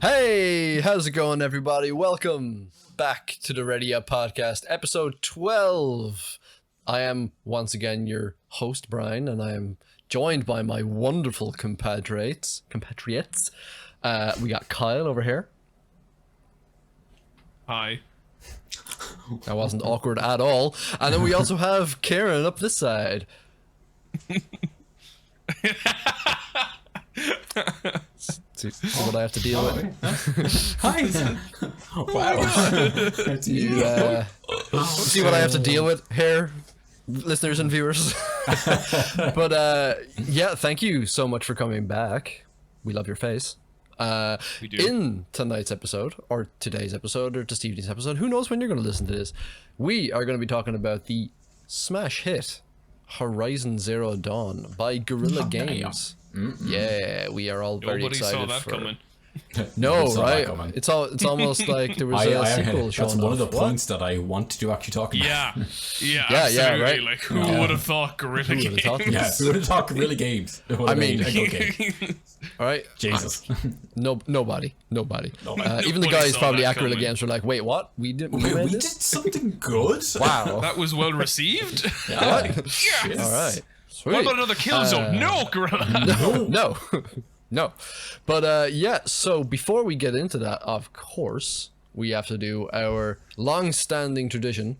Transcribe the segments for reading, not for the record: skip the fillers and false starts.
Hey, how's it going, everybody? Welcome back to the Ready Up Podcast, episode 12. I am once again your host, Brian, and I am joined by my wonderful compatriots. We got Kyle over here. Hi. That wasn't awkward at all. And then we also have Kieran up this side. See what I have to deal with. Hi. Wow. See what I have to deal with here, listeners and viewers. But yeah, thank you so much for coming back. We love your face. We do. In tonight's episode, or today's episode, or just evening's episode, who knows when you're going to listen to this, we are going to be talking about the smash hit Horizon Zero Dawn by Guerrilla Games. Yeah, we are all very excited. Nobody saw that coming. No, right? It's almost like there was a sequel shown. That's one of the points that I want to actually talk about. Yeah, absolutely. Right. Like, who would have thought Guerrilla Games? Who would have thought Guerrilla Games? I mean, okay. All right, Jesus. Nobody. Even the Nobody guys saw probably that at Guerrilla coming. Games were like, "Wait, what? We did something good. Wow, That was well received. what? Yes. All right, sweet. What about another Killzone? No, Guerrilla. No. But yeah, so before we get into that, of course, we have to do our long-standing tradition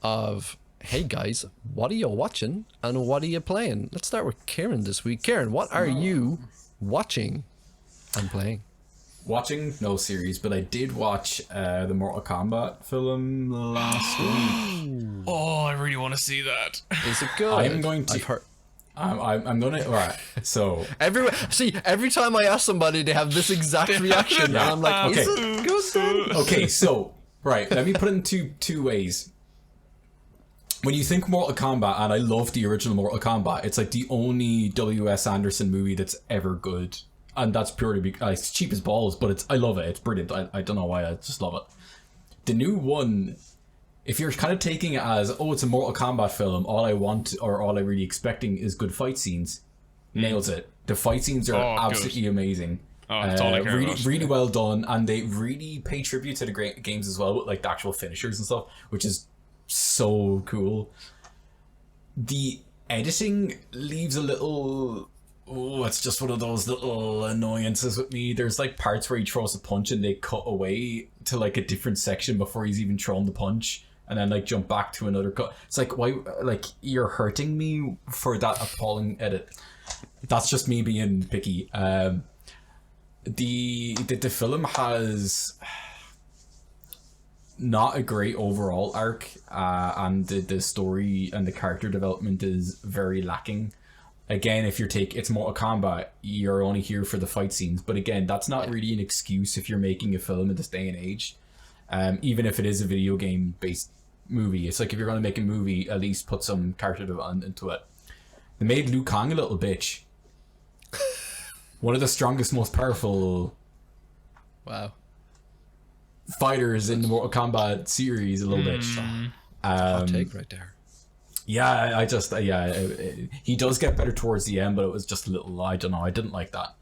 of, hey guys, what are you watching and what are you playing? Let's start with Kieran this week. Kieran, what are you watching and playing? Watching no series, but I did watch the Mortal Kombat film last week. Oh, I really want to see that. Is it good? I'm going to. I've heard. I'm gonna. All right. So every time I ask somebody, they have this exact reaction, and I'm like, okay. Is it good then? Okay, so right, let me put it in two ways. When you think Mortal Kombat, and I love the original Mortal Kombat, it's like the only W.S. Anderson movie that's ever good, and that's purely because it's cheap as balls, but I love it. It's brilliant. I don't know why, I just love it. The new one, if you're kind of taking it as, it's a Mortal Kombat film, all I want or all I'm really expecting is good fight scenes, nails it. The fight scenes are absolutely amazing. That's all I care about. Really well done, and they really pay tribute to the great games as well, with like the actual finishers and stuff, which is so cool. The editing leaves a little... it's just one of those little annoyances with me. There's like parts where he throws a punch and they cut away to like a different section before he's even thrown the punch, and then like jump back to another cut. It's like, why? Like, you're hurting me for that appalling edit. That's just me being picky. The film has not a great overall arc, and the story and the character development is very lacking. Again, if it's Mortal Kombat, you're only here for the fight scenes. But again, that's not really an excuse if you're making a film in this day and age. Even if it is a video game based movie, it's like, if you're going to make a movie, at least put some character development into it. They made Liu Kang a little bitch. One of the strongest, most powerful fighters in the Mortal Kombat series, a little bitch. Hot take right there. Yeah, he does get better towards the end, but it was just a little, I don't know, I didn't like that.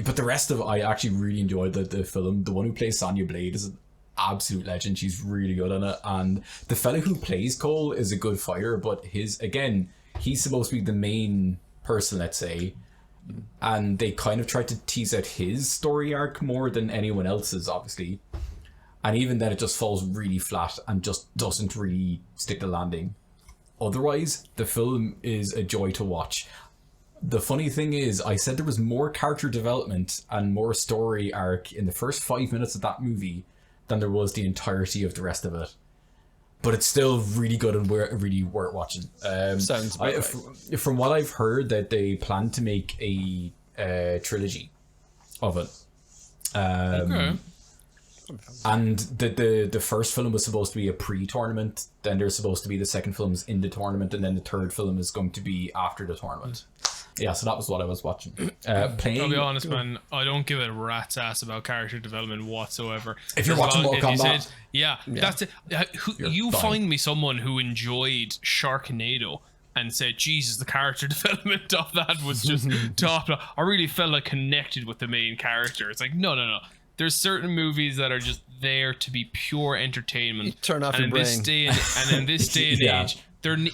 But the rest of it, I actually really enjoyed the film. The one who plays Sonya Blade is an absolute legend. She's really good in it, and the fella who plays Cole is a good fighter, but he's supposed to be the main person, let's say, and they kind of tried to tease out his story arc more than anyone else's, obviously. And even then, it just falls really flat and just doesn't really stick the landing. Otherwise, the film is a joy to watch. The funny thing is, I said there was more character development and more story arc in the first 5 minutes of that movie than there was the entirety of the rest of it. But it's still really good and really worth watching. Sounds about right. From what I've heard, that they plan to make a trilogy of it. Okay. And the first film was supposed to be a pre-tournament, then there's supposed to be the second film's in the tournament, and then the third film is going to be after the tournament. Yeah, so that was what I was watching. Playing. I'll be honest, man, I don't give a rat's ass about character development whatsoever. If you're watching Mortal Kombat, that's it. You find me someone who enjoyed Sharknado and said, Jesus, the character development of that was just top. I really felt like connected with the main character. It's like, no. There's certain movies that are just there to be pure entertainment. You turn off and your in brain. this day and in this day and Yeah. age,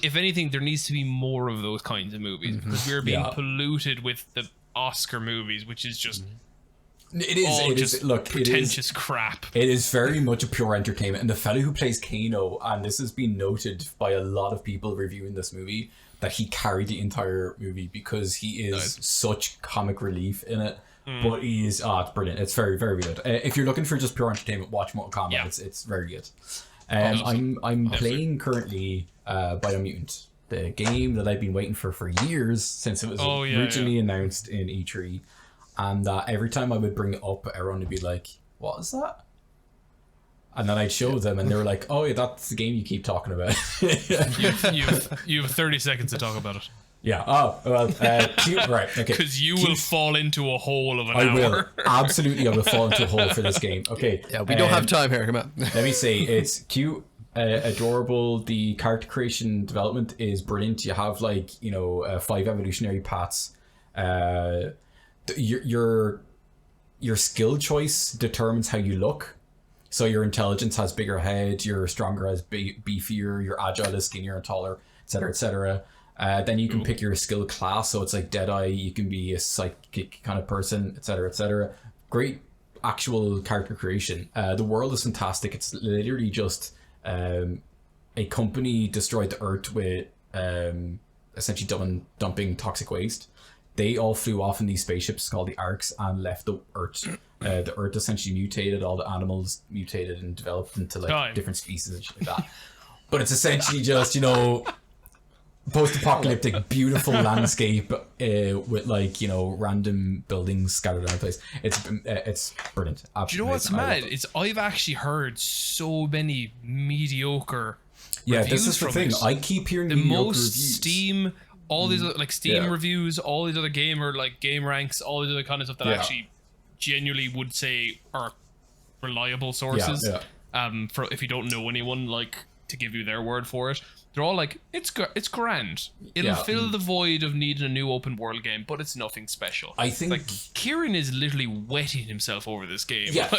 if anything, there needs to be more of those kinds of movies because we're being polluted with the Oscar movies, which is just It is. Look, pretentious crap. It is very much a pure entertainment. And the fellow who plays Kano, and this has been noted by a lot of people reviewing this movie, that he carried the entire movie because he is such comic relief in it. But he is, it's brilliant. It's very, very good. If you're looking for just pure entertainment, watch Mortal Kombat. Yeah. It's very good. I'm playing currently Biomutant, the game that I've been waiting for years since it was originally announced in E3. And every time I would bring it up, everyone would be like, "What is that?" And then I'd show them, and they were like, "Oh, yeah, that's the game you keep talking about." You have 30 seconds to talk about it. Yeah. Oh, well, right. Okay. Because you will fall into a hole of an I hour. will. Absolutely, I will fall into a hole for this game. Okay. Yeah, we don't have time here. Come on. Let me say, it's cute, adorable. The character creation development is brilliant. You have 5 evolutionary paths. Your skill choice determines how you look. So your intelligence has bigger head, you're stronger as beefier, you're agile as skinnier and taller, etc., etc. Then you can pick your skill class, so it's like Deadeye, you can be a psychic kind of person, etc., etc. Great actual character creation. The world is fantastic. It's literally just a company destroyed the Earth with essentially dumping toxic waste. They all flew off in these spaceships called the Arcs and left the Earth. The Earth essentially mutated, all the animals mutated and developed into different species and shit like that. But it's essentially just, post-apocalyptic, beautiful landscape with random buildings scattered around the place. It's brilliant. Absolutely. Do you know what's mad? I've actually heard so many mediocre reviews this is the from thing. it. I keep hearing The mediocre most reviews. Steam, all these Steam reviews, all these other game ranks, all these other kind of stuff that I actually genuinely would say are reliable sources. For if you don't know anyone to give you their word for it, they're all like, it's grand. It'll fill the void of needing a new open world game, but it's nothing special. I think Kieran is literally wetting himself over this game. Yeah,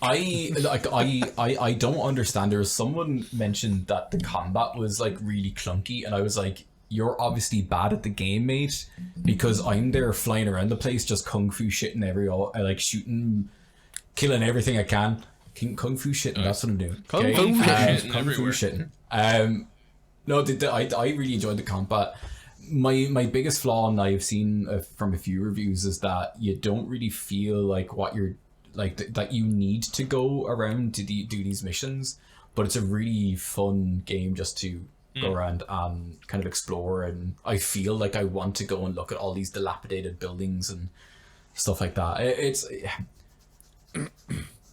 I don't understand. There was someone mentioned that the combat was really clunky, and I was like, you're obviously bad at the game, mate, because I'm there flying around the place just kung fu shitting shooting, killing everything I can. Kung fu shitting, that's what I'm doing. Kung fu shitting. No, I really enjoyed the combat. My biggest flaw, and I've seen from a few reviews, is that you don't really feel like what you're that you need to go around to do these missions, but it's a really fun game just to go around and kind of explore, and I feel like I want to go and look at all these dilapidated buildings and stuff like that. It's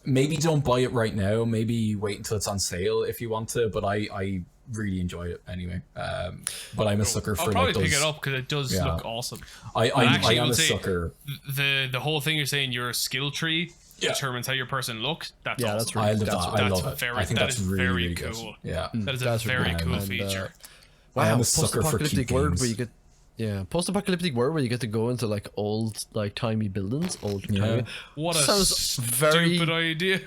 maybe don't buy it right now, maybe wait until it's on sale if you want to, but I really enjoy it anyway. But I'm a sucker for I'll probably those, pick it up because it does look awesome. I am a say sucker. The whole thing you're saying, your skill tree determines how your person looks. That's awesome. That's really, I love it. I think that's really, really cool. good. Yeah, that is a very cool feature. I am a sucker for post-apocalyptic cute world games. where you get post-apocalyptic world where you get to go into old timey buildings, timey. What a Sounds very stupid idea.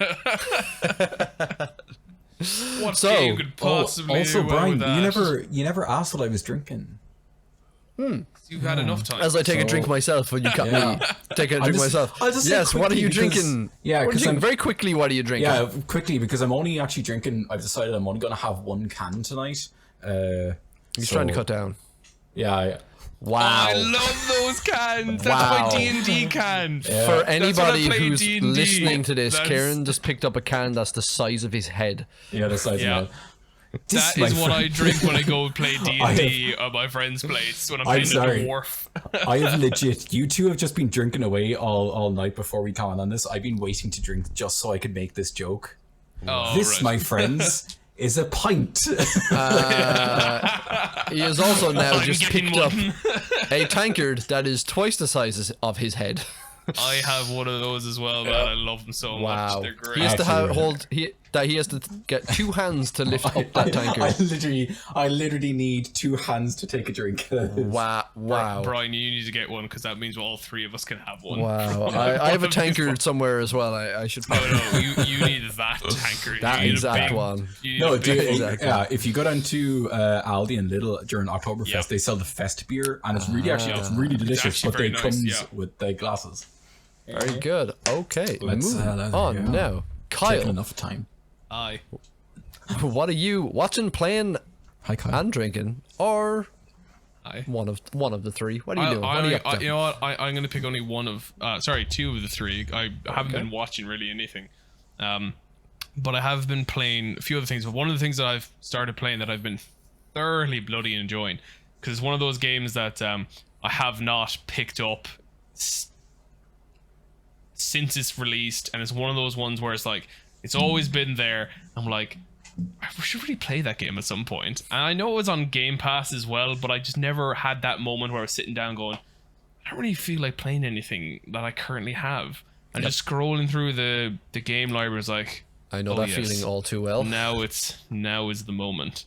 What game could possibly also do well Brian, with that? you never asked what I was drinking. You've had enough time. As I take a drink myself when you cut me take a drink myself. I'll just say yes, what are you quickly because- drinking? Yeah, What are you 'cause drinking? I'm- Very quickly, what are you drinking? Yeah, quickly, because I'm only actually drinking. I've decided I'm only going to have one can tonight. He's trying to cut down. Yeah. Wow. I love those cans. That's Wow. my D&D can. For anybody play who's D&D. listening to this, That's- Kieran just picked up a can that's the size of his head. Yeah, that's like Yeah. That is what I drink when I go play D&D at my friend's place when I'm playing a dwarf. I have legit. You two have just been drinking away all night before we comment on this. I've been waiting to drink just so I could make this joke. Oh, This, right. my friends, is a pint. He has also now I'm just getting picked up one. a tankard that is twice the size of his head. I have one of those as well, man. I love them so much. Wow. They're great. He has to Actually, hold. that he has to get 2 hands to lift up that tankard. I literally need 2 hands to take a drink. Wow. Brian, you need to get one because that means all 3 of us can have one. Wow. I have a tankard somewhere as well. I should probably. No, you need that tankard. That exact one. No, if you go down to Aldi and Lidl during Oktoberfest, they sell the Fest beer, and it's really it's really delicious. But it comes with the glasses. Very good. Okay, Let's moving on now. Kyle, taking enough time. Aye. What are you watching, playing, Hi, Kyle. and drinking, or Aye. one of the 3? What are you doing? What are you up to? You know what? I'm going to pick only 2 of the 3. I haven't been watching really anything. But I have been playing a few other things. But one of the things that I've started playing that I've been thoroughly bloody enjoying, because it's one of those games that I have not picked up since it's released, and it's one of those ones where it's like it's always been there. I'm like, I should really play that game at some point. And I know it was on Game Pass as well, but I just never had that moment where I was sitting down going, I don't really feel like playing anything that I currently have. And just scrolling through the game library is like, I know that feeling all too well. Now is the moment.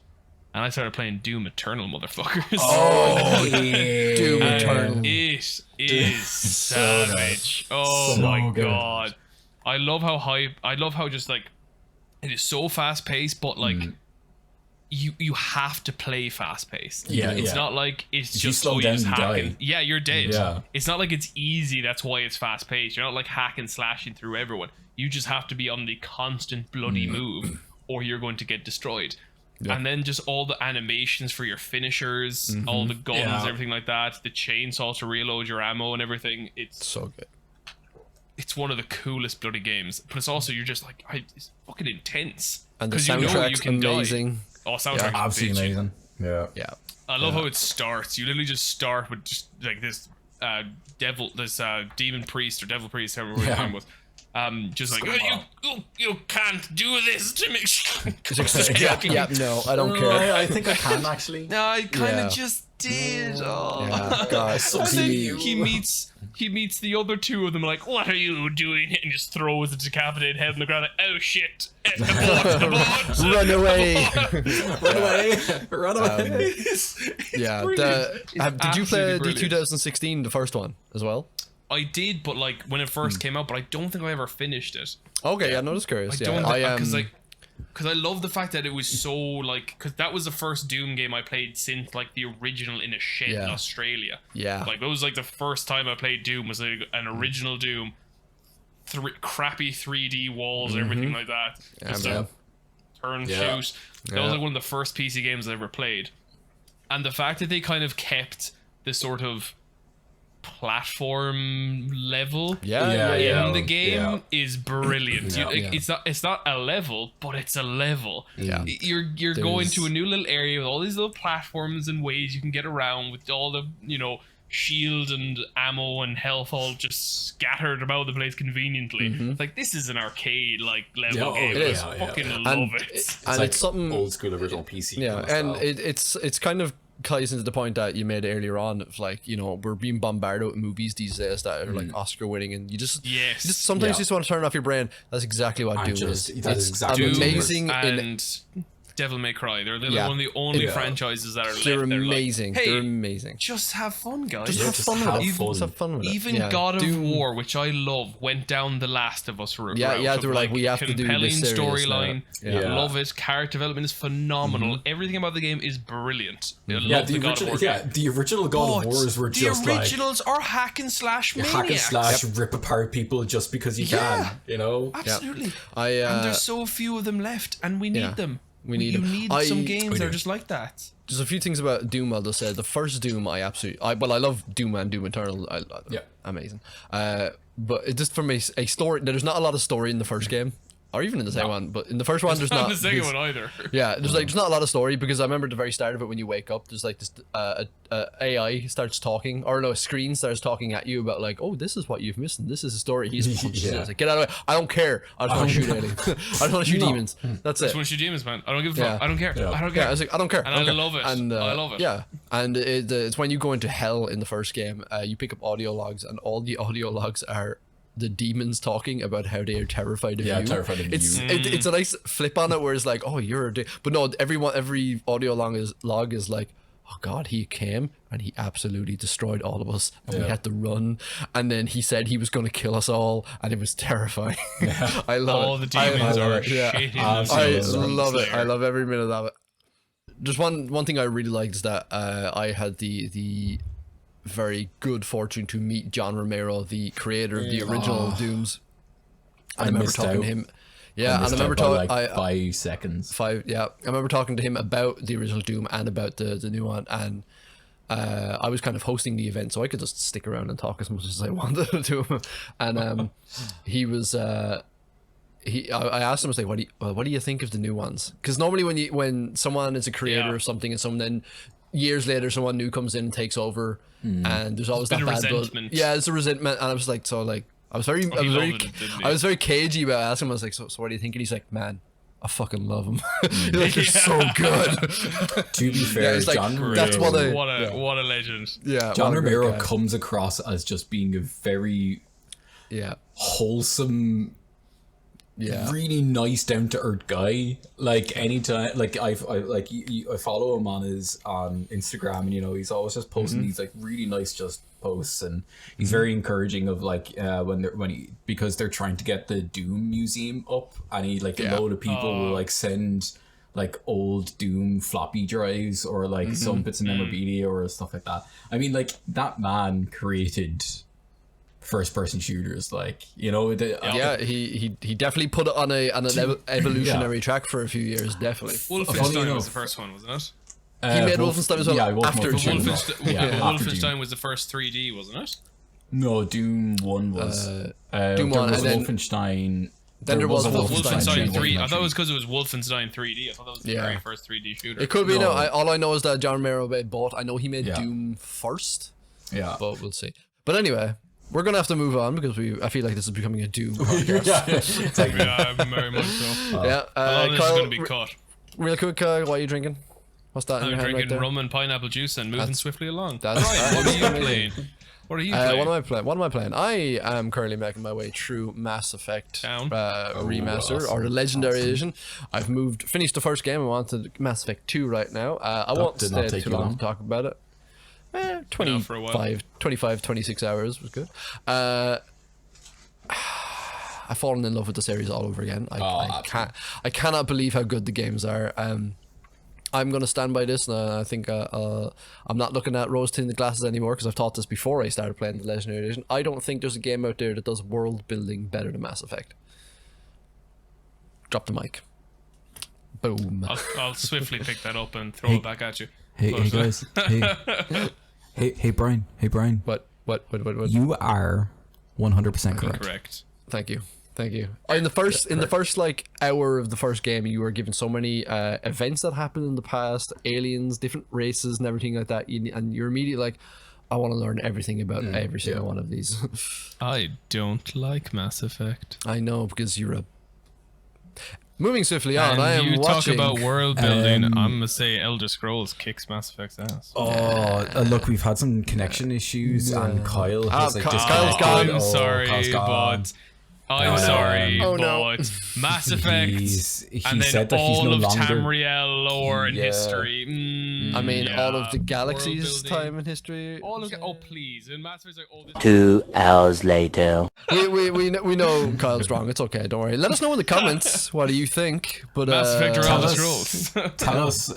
And I started playing Doom Eternal, motherfuckers. Oh, yeah. Doom Eternal. It is savage. Oh So my good. god. I love how just like it is so fast paced, but like you have to play fast paced. It's not like it's if you just slow you down, just you hacking. die. Yeah, you're dead. Yeah. It's not like it's easy, that's why it's fast paced. You're not like hacking slashing through everyone. You just have to be on the constant bloody move or you're going to get destroyed. And then just all the animations for your finishers, all the guns, everything like that, the chainsaw to reload your ammo and everything. It's So good. It's one of the coolest bloody games, but it's also you're just like it's fucking intense. And the 'Cause you know you soundtrack's can die. amazing. Oh, soundtrack Absolutely amazing. Yeah. Yeah. I love how it starts. You literally just start with just like this demon priest or devil priest, however his name was. Just like you can't do this to me. No, I don't care. I think I can actually. No, I kind of Yeah. just did. Oh. Yeah, God, so And then see, he meets the other 2 of them like, what are you doing? And just throws the decapitated head on the ground like, oh shit. run away. Run away. Yeah. Did you play the 2016, the first one as well? I did, but like when it first came out, but I don't think I ever finished it. Okay, yeah, no, just curious. Because I love the fact that it was so like, because that was the first Doom game I played since like the original in a shed in Australia. Yeah. Like that was like the first time I played Doom was like an original Doom, crappy 3D walls, everything like that. Just a turn shoot. That was like one of the first PC games I ever played, and the fact that they kind of kept the sort of platform level in the game is brilliant. It's not a level, but it's a level. You're going to a new little area with all these little platforms and ways you can get around with all the shield and ammo and health all just scattered about the place conveniently. Like this is an arcade like level game. It is. I fucking love it. And like it's something old school original PC. Yeah, kind of and style. it's kind of ties into the point that you made earlier on of like, we're being bombarded with movies these days that are like Oscar winning, and you just sometimes you just want to turn off your brain. That's exactly what Doom is. That is exactly Doom amazing and Devil May Cry. They're one of the only franchises that are left. They're They're amazing. Like, hey, they're amazing. Just have fun, guys. Just have fun with it. Just have fun with it. Even God of War, which I love, went down the Last of Us route. They were like, we have to do this series storyline. now. Love it. Character development is phenomenal. Everything about the game is brilliant. The original God of Wars were just like... The originals are hack and slash maniacs. Hack and slash, rip apart people just because you can, Absolutely. And there's so few of them left, and we need them. We need them. You need some games that are just like that. There's a few things about Doom I'll just say. The first Doom I love Doom and Doom Eternal. Amazing. But it just from a story, there's not a lot of story in the first game. Or even in the second one, but in the first one there's not. In the second one either. Yeah, there's not a lot of story, because I remember at the very start of it when you wake up, there's like this AI starts talking, or no, a screen starts talking at you about like, oh, this is what you've missed, and this is a story. He's it's like, get out of the way. I don't care. I just want to shoot aliens. I just want to shoot demons. That's it. I just want to shoot demons, man. I don't give a fuck. I don't care. I don't care. Yeah, I was like, I don't care. And I love it. And, I love it. Yeah, and it's when you go into hell in the first game, you pick up audio logs, and all the audio logs are the demons talking about how they are terrified of you. Terrified of you. It's a nice flip on it where it's like, oh, you're but no, every audio log is like, oh god, he came and he absolutely destroyed all of us and we had to run, and then he said he was going to kill us all, and it was terrifying. I love all the demons are shitting. I love it. I love every minute of it. Just one thing I really liked is that I had the very good fortune to meet John Romero, the creator of the original Dooms. I remember talking to him. Yeah, and I remember talking like 5 seconds. I remember talking to him about the original Doom and about the new one, and I was kind of hosting the event, so I could just stick around and talk as much as I wanted to him. And he was I asked him, I was like, what do you think of the new ones? Because normally when someone is a creator of something, and someone then years later someone new comes in and takes over, and there's always that bad blood. Yeah, it's a resentment, and I was like, I was very cagey about asking him. I was like, so what do you think? And he's like, man, I fucking love him. He's like, they're so good. To be fair, like, John Romero, that's what a legend. Yeah, John Romero comes across as just being a very wholesome, really nice, down to earth guy. Like anytime, like I follow him on Instagram, and he's always just posting these like really nice just posts, and he's very encouraging of like because they're trying to get the Doom museum up, and he like a load of people will like send like old Doom floppy drives or like some bits of memorabilia or stuff like that. I mean, like that man created first person shooters, like he definitely put it on an evolutionary track for a few years, definitely. Wolfenstein was the first one, wasn't it? He made Wolfenstein as well after Doom. Wolfenstein was the first 3D, wasn't it? No, Doom 1 was Doom 1, and then Wolfenstein. Then there was Wolfenstein 3. I thought it was because it was Wolfenstein 3D. I thought that was the very first 3D shooter. It could be. No, all I know is that John Romero bought. I know he made Doom first. Yeah, but we'll see. But anyway, we're gonna have to move on because I feel like this is becoming a Doom podcast. Very much so. Kyle, this is gonna be cut. Real quick, what are you drinking? What's that in your hand right there? I'm drinking rum and pineapple juice and moving swiftly along. That's right. What are you playing? What am I playing? I am currently making my way through Mass Effect remaster, awesome. Or the Legendary Edition. I've finished the first game. I'm on to Mass Effect 2 right now. I won't stay too long to talk about it. 26 hours was good. I've fallen in love with the series all over again. I cannot believe how good the games are. I'm going to stand by this, and I think I'm not looking at rose-tinted glasses anymore, because I've thought this before I started playing the Legendary Edition. I don't think there's a game out there that does world building better than Mass Effect. Drop the mic. Boom. I'll swiftly pick that up and throw it back at you. Hey guys. Hey Brian. What? You are 100% correct. Thank you. In the first like hour of the first game, you were given so many events that happened in the past, aliens, different races, and everything like that, and you're immediately like, I want to learn everything about every single one of these. I don't like Mass Effect. I know, because you're a. Moving swiftly on, I am talk watching. about world building. I'm gonna say Elder Scrolls kicks Mass Effect's ass. Look, we've had some connection issues, and Kyle has Kyle's gone. I'm sorry, but I'm sorry, but Mass Effect, and then all of Tamriel lore and history. I mean, all of the galaxy's time and history. Please! In Mass Effect, like, 2 hours later. We know Kyle's wrong. It's okay. Don't worry. Let us know in the comments. What do you think? But Mass Effect or Elder Scrolls? Tell us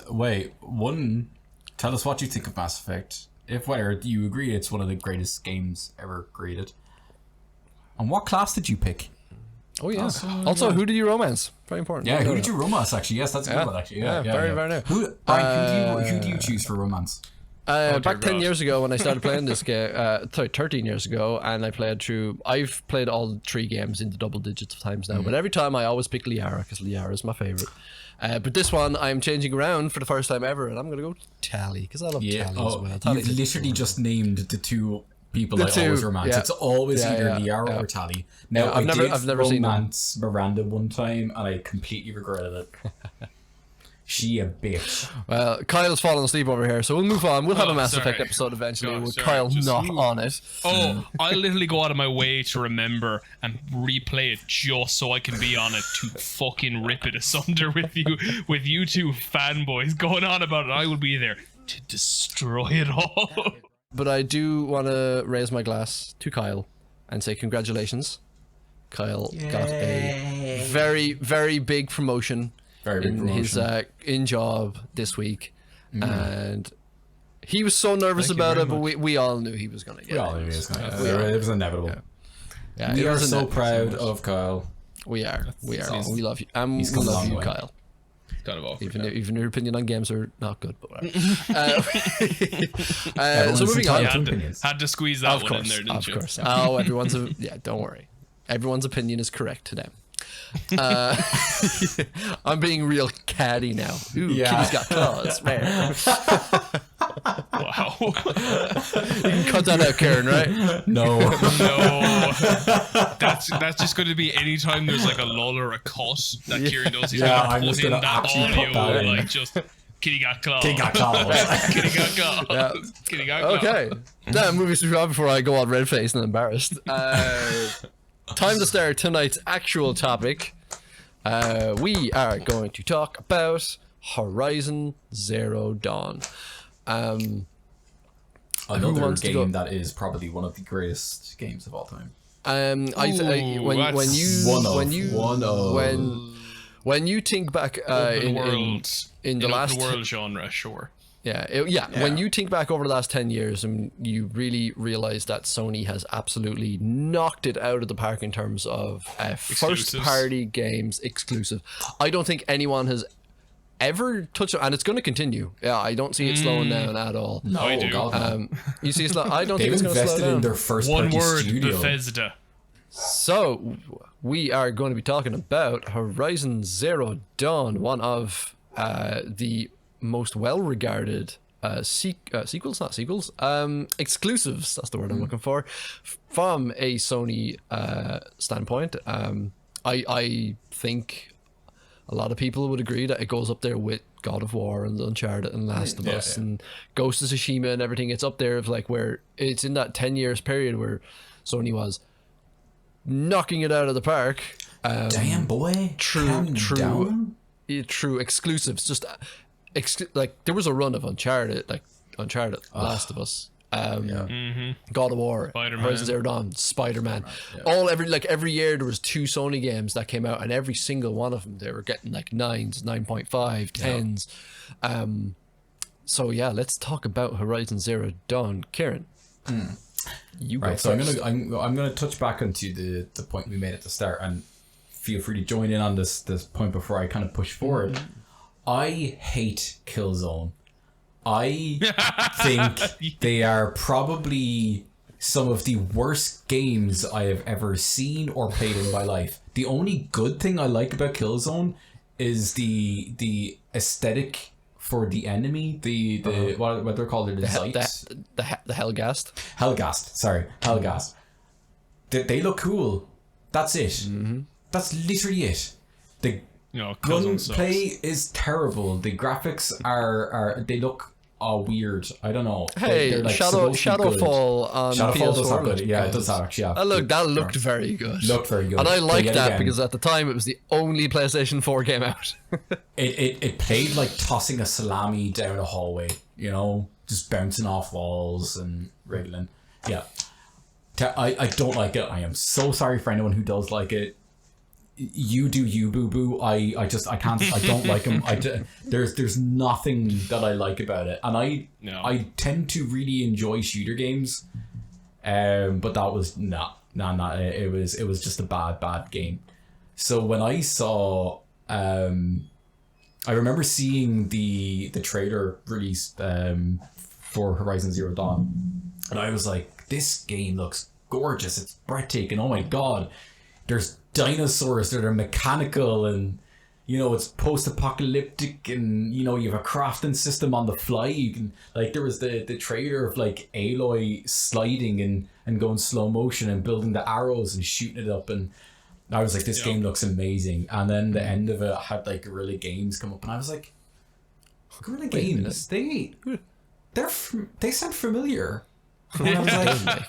what you think of Mass Effect. Whether you agree it's one of the greatest games ever created. And what class did you pick? Oh yeah. Also, who did you romance? Very important. Yeah, who did you romance? Actually, yes, that's a good one. Actually, very new. Who do you choose for romance? Back 10 years ago when I started playing this game, 13 years ago, and I've played all 3 games into double digits of times now. But every time I always pick Liara, because Liara is my favorite. But this one I'm changing around for the first time ever, and I'm gonna go Tali, because I love Tali as well. You've literally just named the 2 people I always romance. It's always either Liara or Tali. Now I've never seen romance Miranda one time, and I completely regretted it. She a bitch. Well, Kyle's falling asleep over here, so we'll move on. We'll have a Mass sorry. Effect episode eventually with sorry, Kyle just- not on it. Oh, I literally go out of my way to remember and replay it just so I can be on it to fucking rip it asunder with you two fanboys going on about it. I will be there to destroy it all. But I do want to raise my glass to Kyle and say congratulations. Kyle got a very, very big promotion his in job this week, and he was so nervous about it, but we all knew he was going to get it. It was inevitable. Yeah, we are so proud of Kyle. We are. Awesome. We love you. We come a love long you, way. Kyle. Kind of awkward. Even your opinion on games are not good, but whatever. Everyone's So moving on. entitled to opinions. Had to squeeze that Of one in course, there, didn't you? of course. Oh, don't worry. Everyone's opinion is correct to them. I'm being real catty now. Ooh, Kitty's got claws. Man. Wow. You can cut that out, Karen, right? No. No. That's just going to be anytime there's like a lull or a cut that Kieran does. He's Yeah, going I'm to just put in gonna that actually put audio, that in. like just Kitty got claws. Kitty got claws. Kitty got claws. Yeah. Kitty got claws. Okay. Now, moving straight on before I go all red-faced and embarrassed. Time to start tonight's actual topic. We are going to talk about Horizon Zero Dawn. Another game that is probably one of the greatest games of all time. When you think back in the last open world genre, sure. When you think back over the last 10 years, and you really realize that Sony has absolutely knocked it out of the park in terms of first party games exclusive. I don't think anyone has ever touched it, and it's going to continue. I don't see it slowing down at all. No, I do. God, You see, I don't think it's going to slow invested down. in their first One party word, studio. Bethesda. So, we are going to be talking about Horizon Zero Dawn, one of the most well-regarded exclusives, that's the word I'm looking for, from a Sony standpoint. I think a lot of people would agree that it goes up there with God of War and Uncharted and Last of Us and Ghost of Tsushima and everything. It's up there of like where it's in that 10 years period where Sony was knocking it out of the park. Damn, boy. True exclusives. Just like there was a run of Uncharted, Last of Us, God of War, Spider-Man. Horizon Zero Dawn, Spider-Man. Every year there was 2 Sony games that came out, and every single one of them they were getting like 9s, 9.5, 10s. So yeah, let's talk about Horizon Zero Dawn. Kieran, you go Right, so first. I'm gonna touch back onto the point we made at the start, and feel free to join in on this point before I kind of push forward. I hate Killzone. I think they are probably some of the worst games I have ever seen or played in my life. The only good thing I like about Killzone is the aesthetic for the enemy, what they're called, the Zeitz. The Hellgast. Hellgast. They look cool. That's it. That's literally it. The gunplay is terrible. The graphics are they look weird. I don't know. Hey, they're like Shadowfall on Shadowfall does PS4 have good. looked Yeah, good. it does have actually. That looked very good. Looked very good. And I But liked yet that again, because at the time it was the only PlayStation 4 game out. it played like tossing a salami down a hallway. You know, just bouncing off walls and wriggling. Yeah. I don't like it. I am so sorry for anyone who does like it. You do you, boo boo. I can't. I don't like him. There's nothing that I like about it, and I tend to really enjoy shooter games, but that was not. It was just a bad game. So when I saw, I remember seeing the trailer released for Horizon Zero Dawn, and I was like, this game looks gorgeous. It's breathtaking. Oh my god. There's dinosaurs that are mechanical, and you know, it's post-apocalyptic, and you know, you have a crafting system on the fly. You can, like, there was the trailer of like Aloy sliding and going slow motion and building the arrows and shooting it up, and I was like, this game looks amazing. And then the end of it had like Guerrilla Games come up, and I was like, Guerrilla Games, they sound familiar. And I was like,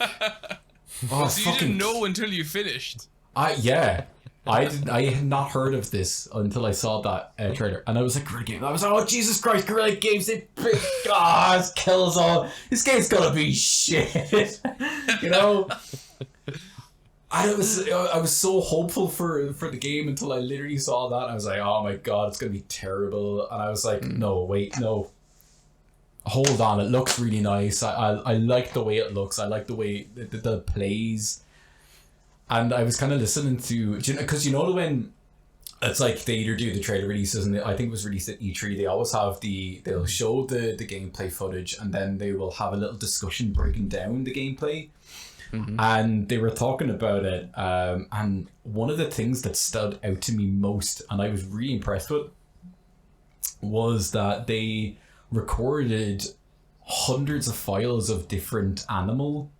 oh, so you didn't know until you finished. I had not heard of this until I saw that trailer, and I was like, Guerrilla Games. I was like, oh Jesus Christ, Guerrilla Games! It kills all. This game's gonna be shit, you know. I was so hopeful for the game until I literally saw that. I was like, oh my god, it's gonna be terrible. And I was like, no, wait, no. Hold on, it looks really nice. I like the way it looks. I like the way it plays. And I was kind of listening to, because you know when it's like they either do the trailer releases, and I think it was released at E3, they always have they'll show the gameplay footage, and then they will have a little discussion breaking down the gameplay. Mm-hmm. And they were talking about it, and one of the things that stood out to me most, and I was really impressed with, was that they recorded hundreds of files of different animal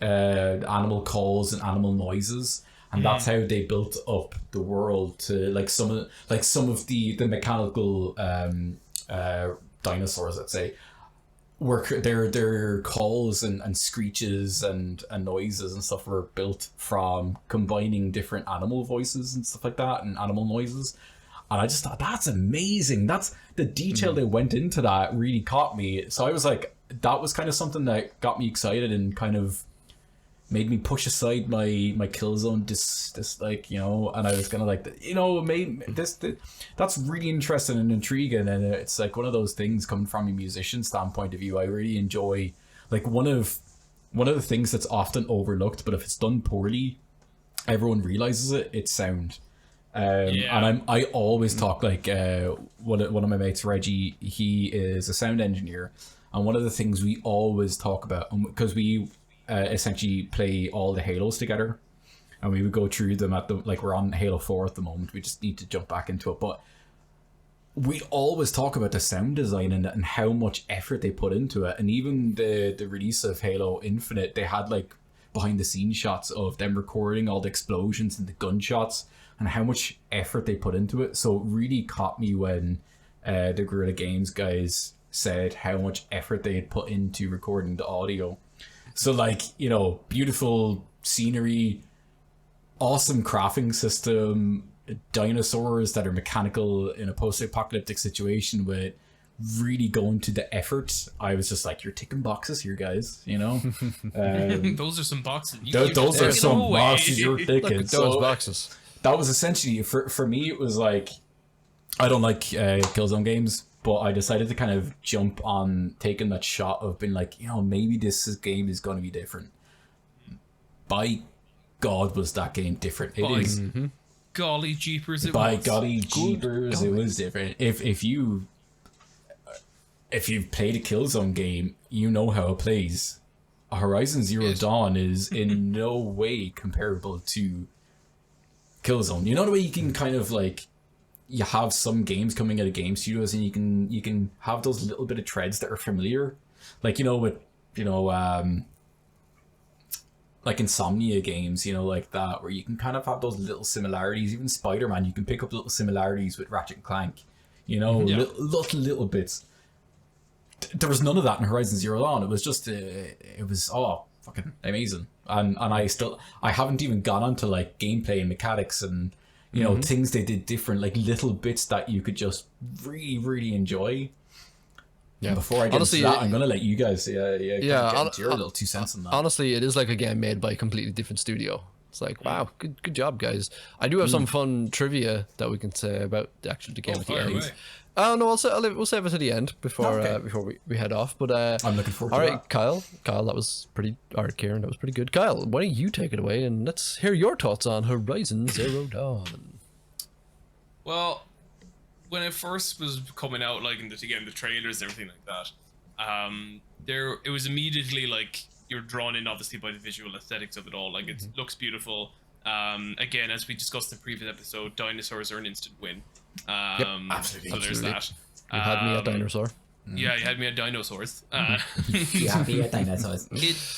calls and animal noises, and that's how they built up the world to like some of the mechanical dinosaurs, let's say, were their calls and screeches and noises and stuff were built from combining different animal voices and stuff like that, and animal noises. And I just thought, that's amazing. That's the detail they went into that really caught me. So I was like, that was kind of something that got me excited and kind of made me push aside my Killzone dislike, you know. And I was kind of like, you know, that's really interesting and intriguing. And it's like one of those things coming from a musician standpoint of view. I really enjoy, like, one of the things that's often overlooked, but if it's done poorly, everyone realizes it. It's sound. And I always talk like one of my mates, Reggie. He is a sound engineer, and one of the things we always talk about, because we essentially play all the Halos together, and we would go through them we're on Halo 4 at the moment. We just need to jump back into it, but we always talk about the sound design and how much effort they put into it. And even the release of Halo Infinite, they had like behind the scenes shots of them recording all the explosions and the gunshots and how much effort they put into it. So it really caught me when the Guerrilla Games guys said how much effort they had put into recording the audio. So, like, you know, beautiful scenery, awesome crafting system, dinosaurs that are mechanical in a post-apocalyptic situation with really going to the effort. I was just like, you're ticking boxes here, guys, you know? Those are some boxes. Those are some boxes you're ticking. Look at those boxes. That was essentially, for me, it was like, I don't like Killzone games, but I decided to kind of jump on taking that shot of being like, you know, maybe this game is going to be different. By God, was that game different. It is. Mm-hmm. Golly jeepers, it By was. golly jeepers, it was different. If you've played a Killzone game, you know how it plays. Horizon Zero Dawn is in no way comparable to Killzone. You know the way you can kind of like, you have some games coming out of game studios and you can have those little bit of treads that are familiar, like, you know, with, you know, like Insomnia games, you know, like that, where you can kind of have those little similarities. Even Spider-Man, you can pick up little similarities with Ratchet and Clank, you know, little bits. There was none of that in Horizon Zero Dawn. It was just it was fucking amazing. And I haven't even gone on to like gameplay and mechanics and, you know, things they did different, like little bits that you could just really, really enjoy. Yeah. And before I get into that, I'm gonna let you guys, get into your little 2 cents on that. Honestly, it is like a game made by a completely different studio. It's like, wow, good job, guys. I do have some fun trivia that we can say about the game at the end. Oh no, we'll save it to the end before we head off. But I'm looking forward to that. All right, Kyle, that was pretty. Or Kieran, that was pretty good. Kyle, why don't you take it away and let's hear your thoughts on Horizon Zero Dawn. Well, when it first was coming out, like in the trailers and everything like that, it was immediately like you're drawn in, obviously, by the visual aesthetics of it all. Like it looks beautiful. Again, as we discussed in the previous episode, dinosaurs are an instant win. Absolutely. So there's that. You had me at dinosaur. Yeah, you had me at dinosaurs. You had me at dinosaurs.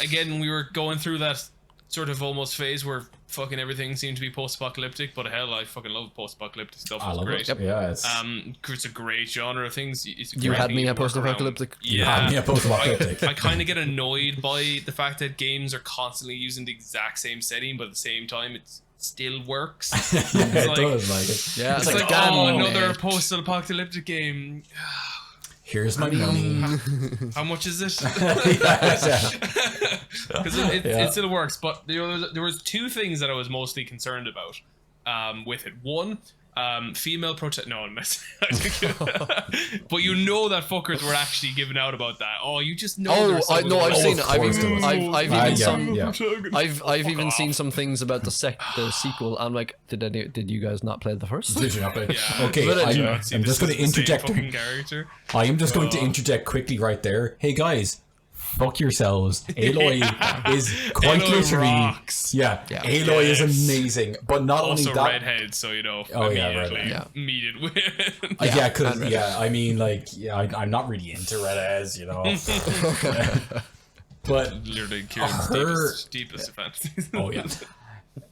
Again, we were going through that sort of almost phase where fucking everything seemed to be post-apocalyptic, but hell, I fucking love post-apocalyptic stuff. I It's love great. it. Yeah, it's It's a great genre of things. It's a You great had thing me to at work around. post-apocalyptic. Yeah, yeah, post-apocalyptic. I kind of get annoyed by the fact that games are constantly using the exact same setting, but at the same time, it still works. It does, like Yeah, It's like, like, damn oh, it. another post-apocalyptic game. here's my money. How much is it? Yeah. Because it still works, but there was two things that I was mostly concerned about with it. One, female protest. No, I'm messing. But you know that fuckers were actually giving out about that. Oh, you just know. Oh, there's I some no, I've like, seen it. I've course even, there was. I've even some. yeah. I've even seen some things about the sequel. I'm like, did you guys not play the first? Did you not play? Yeah. Okay, But I'm See, just this going is to the same interject. fucking character. I am just going to interject quickly right there. Hey guys, fuck yourselves. Aloy is quite Aloy literally. rocks. Yeah, Yeah. Aloy is Yes. amazing. But not Also only that. redhead, so you know. Oh, yeah, immediately, redhead. immediate win. Yeah, because and yeah, I mean, like, yeah, I'm not really into redheads, you know. But Literally Kieran's Her- deepest offense. oh yeah,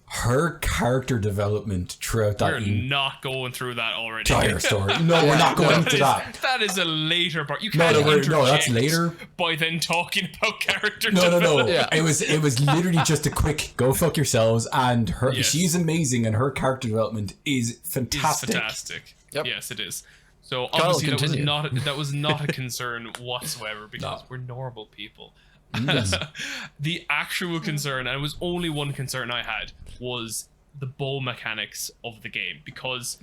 her character development throughout We're that not going through that already. entire story. No, we're not going into that. That is a later part. You No, can't no, that's interject later. by then talking about character No. development. Yeah. It was literally just a quick go fuck yourselves, and her Yes. she's amazing, and her character development is It's fantastic. fantastic. Yep. Yes, it is. So Kyle, obviously continue. that was not a concern whatsoever because we're normal people. Yes. The actual concern, and it was only one concern I had, was the bow mechanics of the game because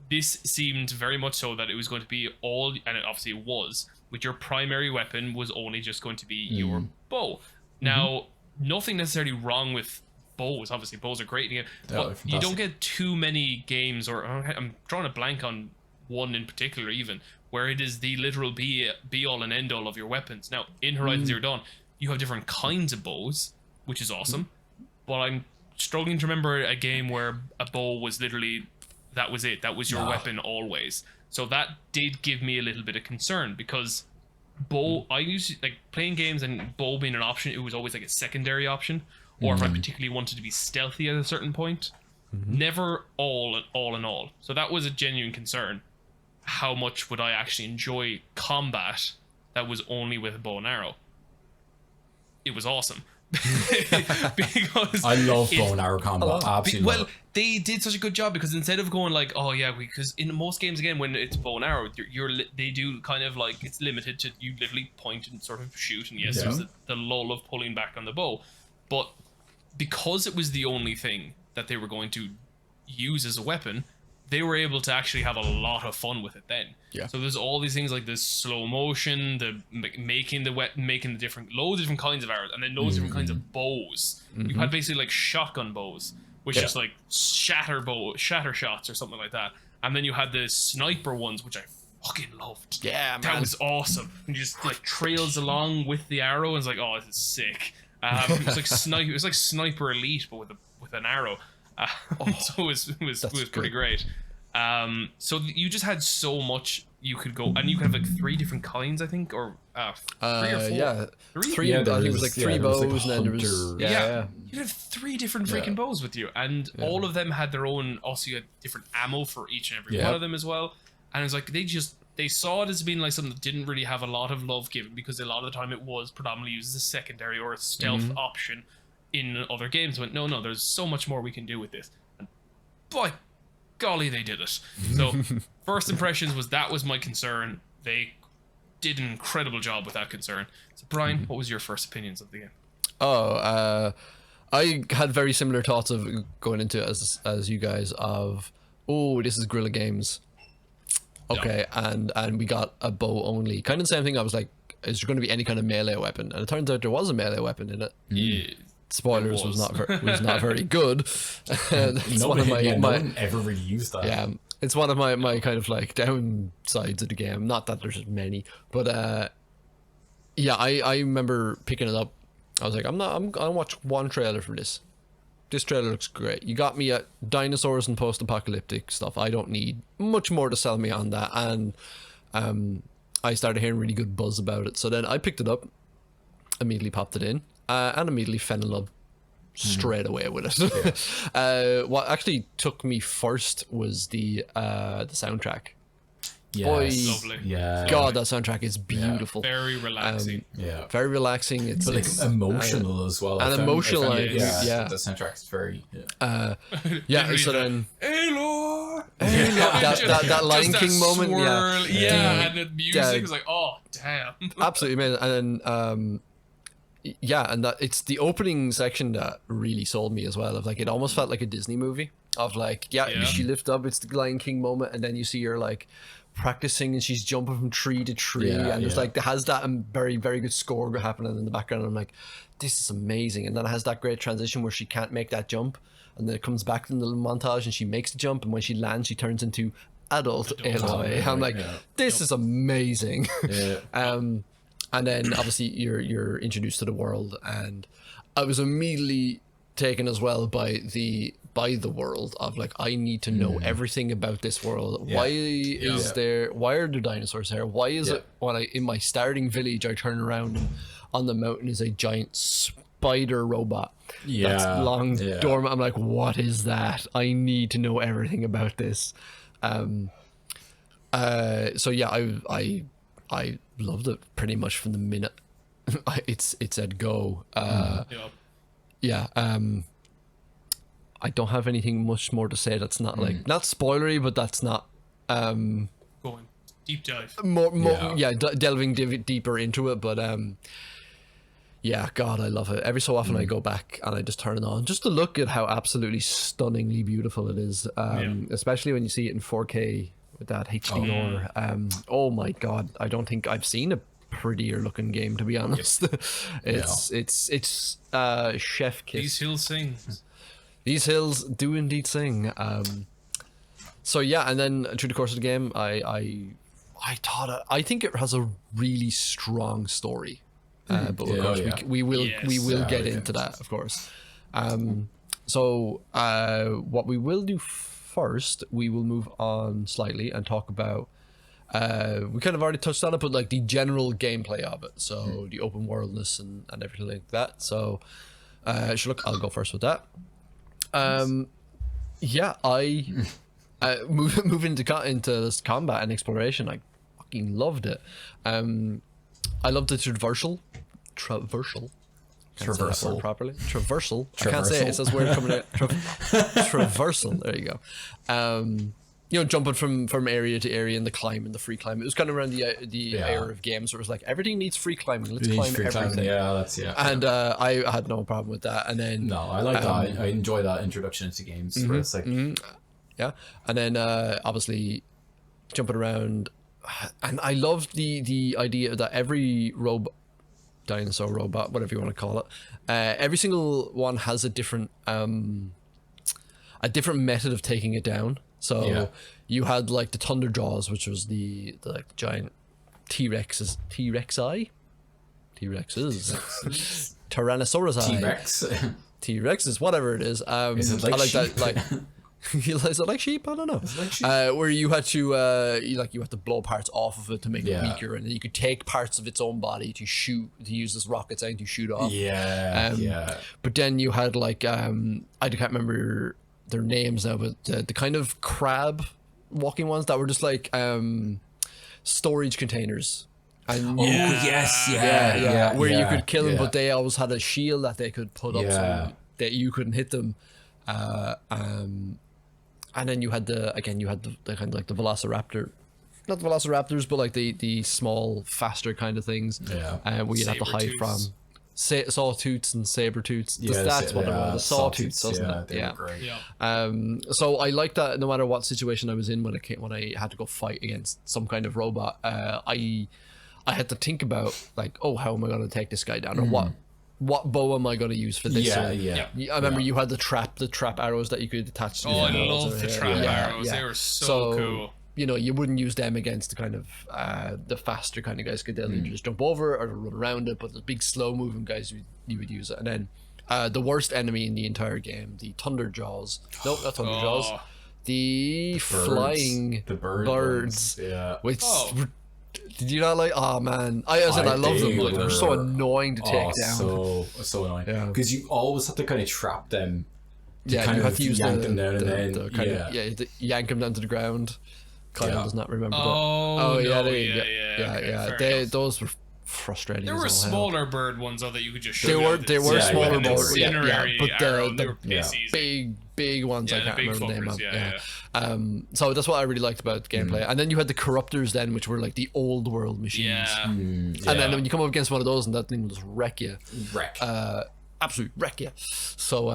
this seemed very much so that it was going to be all, and it obviously was, with your primary weapon was only just going to be your bow. Now, nothing necessarily wrong with bows. Obviously, bows are great, they're but you don't fantastic. get too many games, or I'm drawing a blank on one in particular even, where it is the literal be all and end all of your weapons. Now, in Horizon Zero Dawn, you have different kinds of bows, which is awesome, but I'm struggling to remember a game where a bow was literally, that was it, that was your weapon always. So that did give me a little bit of concern because bow, I used to, like, playing games and bow being an option, it was always like a secondary option, or if I particularly wanted to be stealthy at a certain point, never all in all. So that was a genuine concern. How much would I actually enjoy combat that was only with a bow and arrow? It was awesome. Because I love bow and arrow combat. Absolutely. well, they did such a good job because instead of going like, oh yeah, because in most games again when it's bow and arrow, they do kind of like it's limited to you literally point and sort of shoot, and yes, there's the lull of pulling back on the bow, but because it was the only thing that they were going to use as a weapon, they were able to actually have a lot of fun with it then. Yeah. So there's all these things like this slow motion, the making the different loads of different kinds of arrows, and then loads of different kinds of bows. You had basically like shotgun bows, which is like shatter shots or something like that. And then you had the sniper ones, which I fucking loved. Yeah, That man. was awesome. And you just like trails along with the arrow and it's like, oh, this is sick. It was like Sniper Elite, but with an arrow. So it was pretty great. So you just had so much you could go, and you could have like 3 different kinds, I think, or 3 or 4. Yeah, Three? I Yeah, think it was like 3 there was, bows, like, and then there was hunter. yeah. You'd have 3 different freaking bows with you, and all of them had their own. Also, you had different ammo for each and every one of them as well. And it's like they saw it as being like something that didn't really have a lot of love given because a lot of the time it was predominantly used as a secondary or a stealth option in other games. Went no, there's so much more we can do with this. And by golly, they did it. So first impressions was my concern. They did an incredible job with that concern. So Brian, what was your first opinions of the game? I had very similar thoughts of going into it as you guys of, oh, this is Guerrilla Games. Okay, and we got a bow only. Kind of the same thing. I was like, is there going to be any kind of melee weapon? And it turns out there was a melee weapon in it. Yeah. Spoilers It was was. not not very good. It's one of no my one ever really used that. yeah, it's one of my kind of like downsides of the game. Not that there's many, but yeah, I remember picking it up. I was like, I'm gonna watch one trailer for this. This trailer looks great. You got me at dinosaurs and post-apocalyptic stuff. I don't need much more to sell me on that. And I started hearing really good buzz about it. So then I picked it up, immediately popped it in, and immediately fell in love straight away with it. What actually took me first was the soundtrack. Boy, Lovely. God, that soundtrack is beautiful. Very relaxing. Very relaxing. It's like emotional as well. And emotional, the soundtrack is very. So then, Hello. that Lion King moment, and the music was like, oh damn, absolutely amazing. And then, and that it's the opening section that really sold me as well. Of like, it almost felt like a Disney movie. Of like, she lifts up, it's the Lion King moment, and then you see her like practicing and she's jumping from tree to tree, and there's like, it has that very, very good score happening in the background. And I'm like, this is amazing. And then it has that great transition where she can't make that jump, and then it comes back in the little montage and she makes the jump, and when she lands she turns into adult Aloy. I'm like, this is amazing. And then obviously you're introduced to the world, and I was immediately taken as well by the world of like, I need to know everything about this world. Why are there dinosaurs here? Why is it when in my starting village I turn around and on the mountain is a giant spider robot that's long dormant? I'm like, what is that? I need to know everything about this. So I loved it pretty much from the minute it said go. I don't have anything much more to say that's not like, not spoilery, but that's not going deep dive delving deeper into it. But God, I love it. Every so often I go back and I just turn it on just to look at how absolutely stunningly beautiful it is, especially when you see it in 4K with that HDR. Oh my God, I don't think I've seen a prettier looking game, to be honest. It's chef kiss. These hills sing. These hills do indeed sing. So yeah, and then through the course of the game, I think it has a really strong story. But of course we will get into that, of course. So what we will do first, we will move on slightly and talk about, we kind of already touched on it, but like the general gameplay of it. So the open worldness and everything like that. So look, I'll go first with that. Moving into this combat and exploration, I fucking loved it. I loved the traversal. Traversal properly. Traversal. I can't say it. It says word coming out. Traversal. There you go. Jumping from area to area and the climbing, the free climb. It was kind of around the era of games where it was like, everything needs free climbing. Let's climb everything. And I had no problem with that. And then I like that. I enjoy that introduction into games where it's like and then obviously jumping around, and I loved the idea that every dinosaur robot, whatever you want to call it, every single one has a different method of taking it down. So you had like the Thunder Jaws, which was the like giant T-Rexes, Tyrannosaurus, T-Rexes, whatever it is. Is it like I like sheep? that, like. Is it like sheep? I don't know. Where you had to you had to blow parts off of it to make it weaker, and then you could take parts of its own body to use this rocket sign to shoot off. But then you had like I can't remember their names now, but the kind of crab walking ones that were just like storage containers. And where you could kill them, but they always had a shield that they could put up so that you couldn't hit them. And then you had the kind of like the velociraptor, not the velociraptors, but like the small, faster kind of things. Where you'd have to hide from. Sawtooths and saber-tooths. That's what it was. The sawtooths, wasn't it? Great. So I like that no matter what situation I was in when I had to go fight against some kind of robot, I had to think about like, oh, how am I going to take this guy down, or what bow am I going to use for this? I remember you had the trap arrows that you could attach to. I love the trap arrows. They were so cool. You wouldn't use them against the kind of the faster kind of guys, because they'll either just jump over or run around it, but the big slow moving guys, you would use it. And then the worst enemy in the entire game, the Thunder Jaws. Nope, not Thunder Jaws. The flying birds. Which Did you not like? Oh man, I love them, but they're so annoying to take down. So annoying. Because you always have to kind of trap them. You have to use yank them down and then yank them down to the ground. Kyle does not remember that. Oh yeah, no, those were frustrating. There were smaller bird ones though that you could just shoot. They were smaller birds, but the big ones I can't remember the name of. So that's what I really liked about the gameplay. And then you had the corruptors then, which were like the old world machines. And then when you come up against one of those, and that thing will just wreck you. Absolute wreck you. So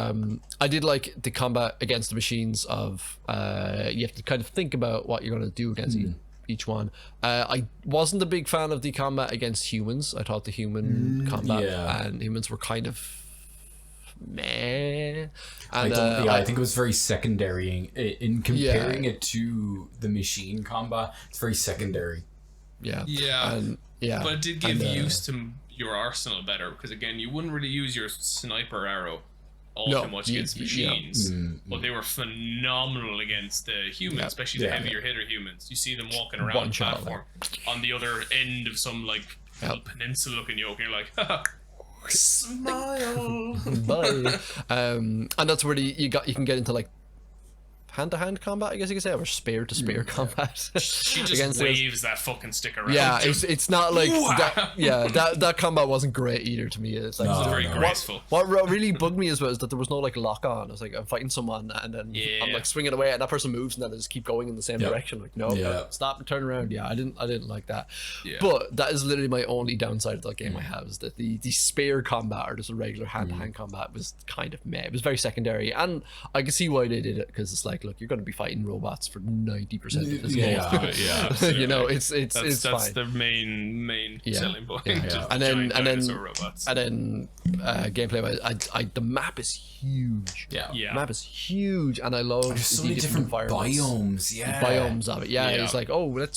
I did like the combat against the machines of you have to kind of think about what you're going to do against each one. I wasn't a big fan of the combat against humans. I thought the human combat and humans were kind of meh. And I think it was very secondary in comparing it to the machine combat. It's very secondary. But it did give use to your arsenal better, because again, you wouldn't really use your sniper arrow too much against machines, but they were phenomenal against the humans, especially the heavier hitter humans. You see them walking around the platform on the other end of some like little peninsula looking yoke, and you're like, smile. Bye. And that's where you can get into like hand-to-hand combat, I guess you could say, or spear-to-spear combat. She just waves that fucking stick around. Yeah, it's not like that. Yeah, that combat wasn't great either to me. It's like very graceful. What really bugged me as well is that there was no like lock on. I was like, I'm fighting someone and then I'm like swinging away, and that person moves, and then I just keep going in the same direction. Like, no, stop and turn around. Yeah, I didn't like that. Yeah. But that is literally my only downside of that game. I have is that the spear combat or just a regular hand-to-hand combat was kind of meh. It was very secondary, and I can see why they did it, because it's like, look, you're going to be fighting robots for 90% of this game. You know, it's that's fine. the main selling point. And then gameplay wise, the map is huge. The map is huge, and I love there's so many different biomes. Biomes of it. It's like,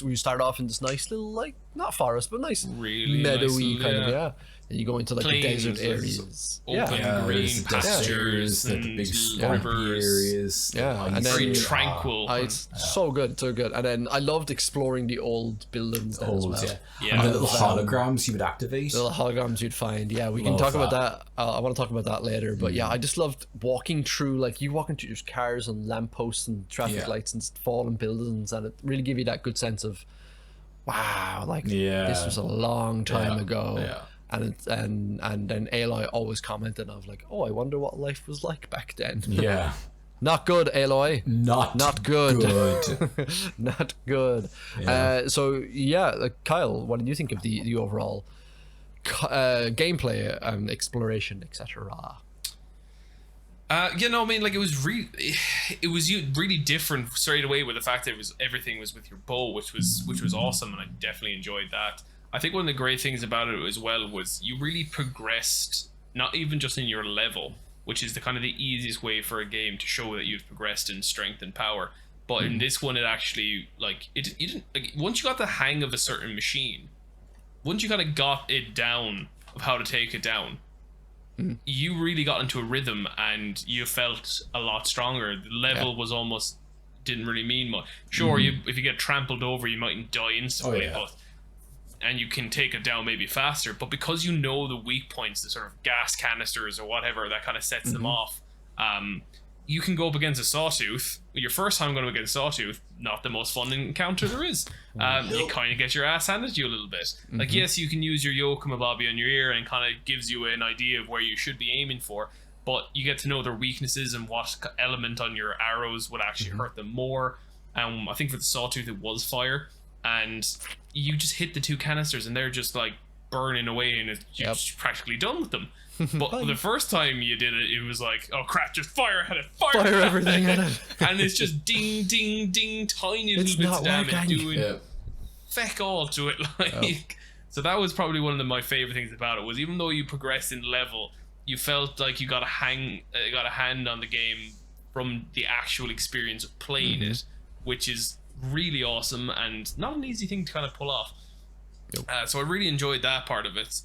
we start off in this nice little, like, not forest, but nice really meadowy nice kind of and you go into like plains, the desert areas, open green pastures, and the big swampy areas, and then very tranquil. It's so good. And then I loved exploring the old buildings as well. And the little holograms you would activate. The little holograms you'd find. Yeah, we can talk about that. I want to talk about that later. But I just loved walking through, like, you walking through cars and lampposts and traffic lights and fallen buildings, and it really gave you that good sense of, wow, like this was a long time ago. And then Aloy always commented of like, oh, I wonder what life was like back then. Not good, Aloy. Not good. Not good. Like, Kyle, what did you think of the overall gameplay, exploration, etc.? I mean, like, it was really different straight away with the fact that everything was with your bow, which was awesome, and I definitely enjoyed that. I think one of the great things about it as well was you really progressed, not even just in your level, which is the kind of the easiest way for a game to show that you've progressed in strength and power. But in this one, it actually, like, you didn't, like, once you got the hang of a certain machine, once you kind of got it down of how to take it down, you really got into a rhythm and you felt a lot stronger. The level was almost, didn't really mean much. Sure, if you get trampled over, you mightn't die instantly, and you can take it down maybe faster, but because you know the weak points, the sort of gas canisters or whatever that kind of sets them off, you can go up against a sawtooth. Your first time going up against sawtooth, not the most fun encounter there is. You kind of get your ass handed to you a little bit. Like, yes, you can use your yoke-mababi on your ear and kind of gives you an idea of where you should be aiming for, but you get to know their weaknesses and what element on your arrows would actually hurt them more. I think for the sawtooth it was fire, and you just hit the two canisters and they're just like burning away, and you're just practically done with them. But the first time you did it, it was like, oh crap, just fire at it, fire everything at it. And it's just ding, ding, ding, tiny little bits of damage doing feck all to it. Like, so that was probably one of my favorite things about it, was even though you progressed in level, you felt like you got a hand on the game from the actual experience of playing it, which is really awesome and not an easy thing to kind of pull off. So I really enjoyed that part of it.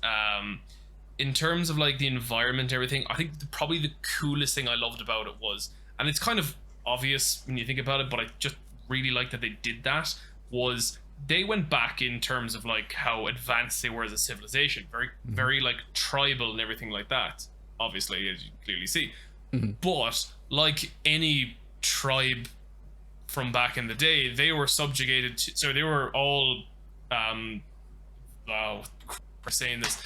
In terms of like the environment, everything, I think probably the coolest thing I loved about it was, and it's kind of obvious when you think about it, but I just really like that they did that, was they went back in terms of like how advanced they were as a civilization, very like tribal and everything like that, obviously, as you clearly see. But like any tribe from back in the day, they were subjugated to, so they were all wow, for saying this,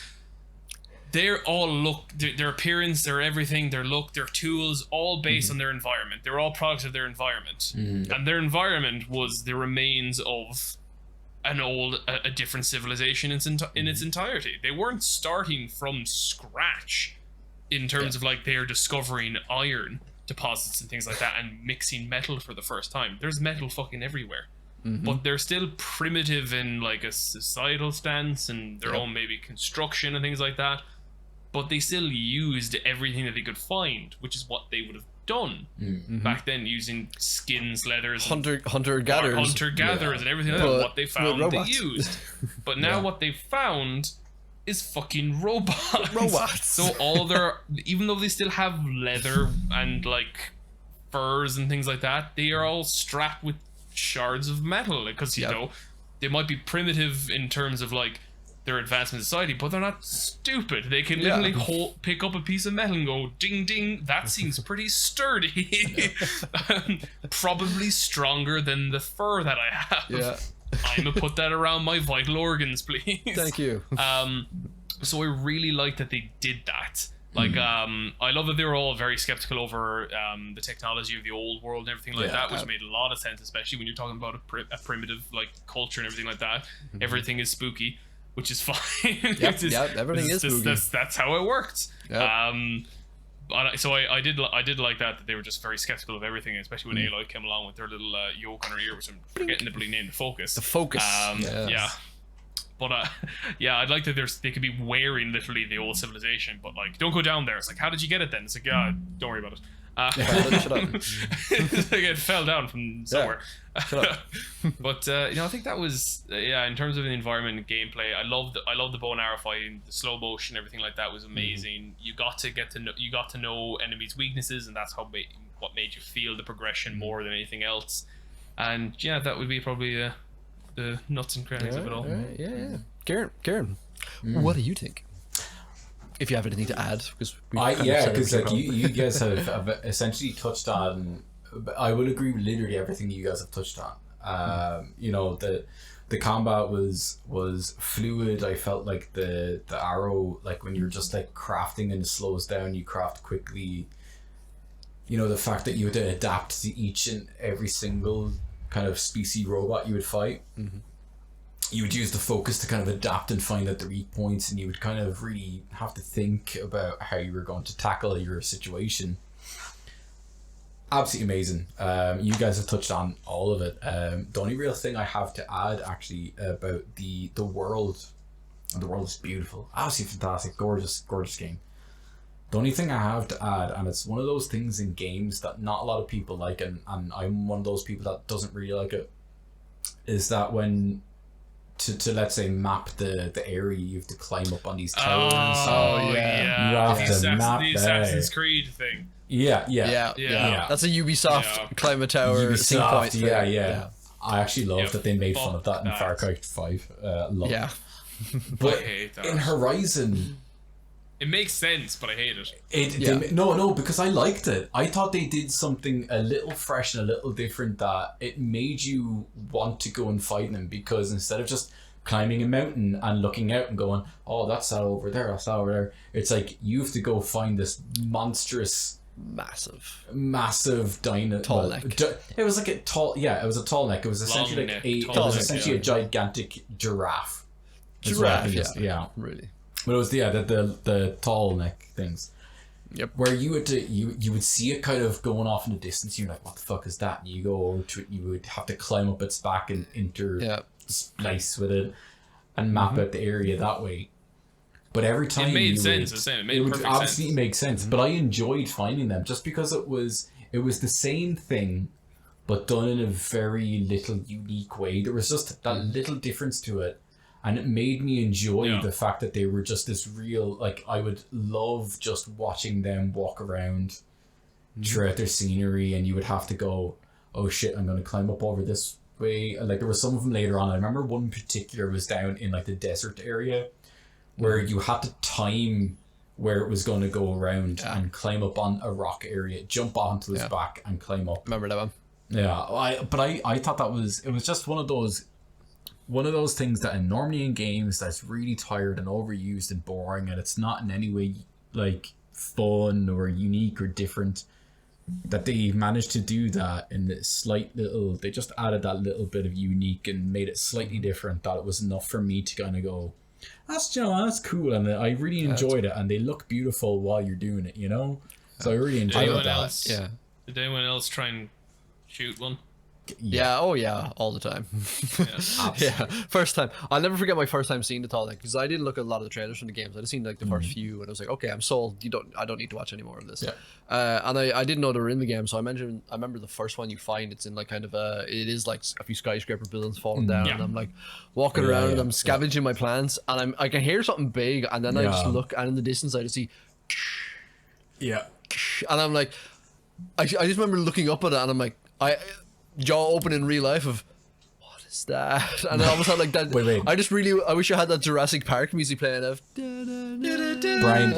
they're all their appearance, their everything, their look, their tools, all based on their environment. They're all products of their environment. And their environment was the remains of a different civilization in its entirety. They weren't starting from scratch in terms of like they're discovering iron deposits and things like that and mixing metal for the first time. There's metal fucking everywhere. But they're still primitive in like a societal stance and their own maybe construction and things like that. But they still used everything that they could find, which is what they would have done back then, using skins, leathers, hunter-gatherers and everything like that. What they found, they used. But now what they found is fucking robots. So all their, even though they still have leather and like furs and things like that, they are all strapped with shards of metal, because you know they might be primitive in terms of like their advancement in society, but they're not stupid. They can literally pick up a piece of metal and go ding ding, that seems pretty sturdy. Probably stronger than the fur that I have. I'm gonna put that around my vital organs, please. Thank you. So I really like that they did that. Like, I love that they were all very skeptical over the technology of the old world and everything like that, which made a lot of sense, especially when you're talking about a primitive like culture and everything like that. Everything is spooky, which is fine. Everything is spooky. That's how it worked. So I did like that they were just very skeptical of everything, especially when Aloy came along with their little yoke on her ear, which I'm forgetting the bloody name, the Focus. The Focus. Yeah. But I'd like that they could be wearing literally the old civilization, but like, don't go down there. It's like, how did you get it then? It's like, don't worry about it. Shut up. It's like it fell down from somewhere. Shut up. But I think that was in terms of the environment and gameplay, I love the bow and arrow fighting, the slow motion, everything like that was amazing. You got to know enemies' weaknesses, and that's what made you feel the progression more than anything else. And that would be probably the nuts and crannies of it all. Yeah. Kieran, what do you think? If you have anything to add, because like you guys have essentially touched on. I would agree with literally everything you guys have touched on. You know, the combat was fluid. I felt like the arrow, like when you're just like crafting and it slows down, you craft quickly. You know, the fact that you had to adapt to each and every single kind of species robot you would fight. You would use the focus to kind of adapt and find out the weak points, and you would kind of really have to think about how you were going to tackle your situation. Absolutely amazing. You guys have touched on all of it. The only real thing I have to add actually about the world, and the world is beautiful, absolutely fantastic, gorgeous game. The only thing I have to add, and it's one of those things in games that not a lot of people like, and I'm one of those people that doesn't really like it, is that when to let's say map the area, you have to climb up on these towers. You have to map the Assassin's Creed thing. Yeah. That's a Ubisoft climb a tower scene point. Yeah. I actually love that they made fun of that in Far Cry 5. But in Horizon, it makes sense, but I hate it. No, because I liked it. I thought they did something a little fresh and a little different, that it made you want to go and fight them, because instead of just climbing a mountain and looking out and going, oh, that's that over there, that's that over there, it's like you have to go find this monstrous, massive tall neck. It was like a tall neck. It was essentially a gigantic giraffe. Really. But it was the tall neck things. Yep. Where you would see it kind of going off in the distance. You're like, what the fuck is that? And you go over to it. You would have to climb up its back and splice with it, and map out the area that way. But every time it made sense. It would absolutely make sense. But I enjoyed finding them just because it was the same thing, but done in a very little unique way. There was just that little difference to it. And it made me enjoy the fact that they were just this real, like, I would love just watching them walk around throughout their scenery, and you would have to go, oh shit, I'm going to climb up over this way. Like there were some of them later on. I remember one in particular was down in like the desert area where you had to time where it was going to go around and climb up on a rock area, jump onto his back and climb up. Remember that one? Yeah, I thought it was just one of those things that normally in games that's really tired and overused and boring, and it's not in any way like fun or unique or different. That they managed to do that in this slight little, they just added that little bit of unique and made it slightly different. That it was enough for me to kind of go, that's cool, and I really enjoyed it, and they look beautiful while you're doing it, so I really enjoyed that. Did anyone else try and shoot one? Yeah, oh yeah, all the time. Yeah, first time. I'll never forget my first time seeing it all, because I didn't look at a lot of the trailers from the games. I just seen like the first few, and I was like, okay, I'm sold. I don't need to watch any more of this. And I didn't know they were in the game, so I remember the first one you find, it's in like kind of it is like a few skyscraper buildings falling down, and I'm like walking around and I'm scavenging my plants, and I can hear something big, and then I just look, and in the distance I just see, and I'm like, I just remember looking up at it, and I'm like, jaw open in real life of what is that, and I almost had like that. Wait. I wish I had that Jurassic Park music playing of Brian,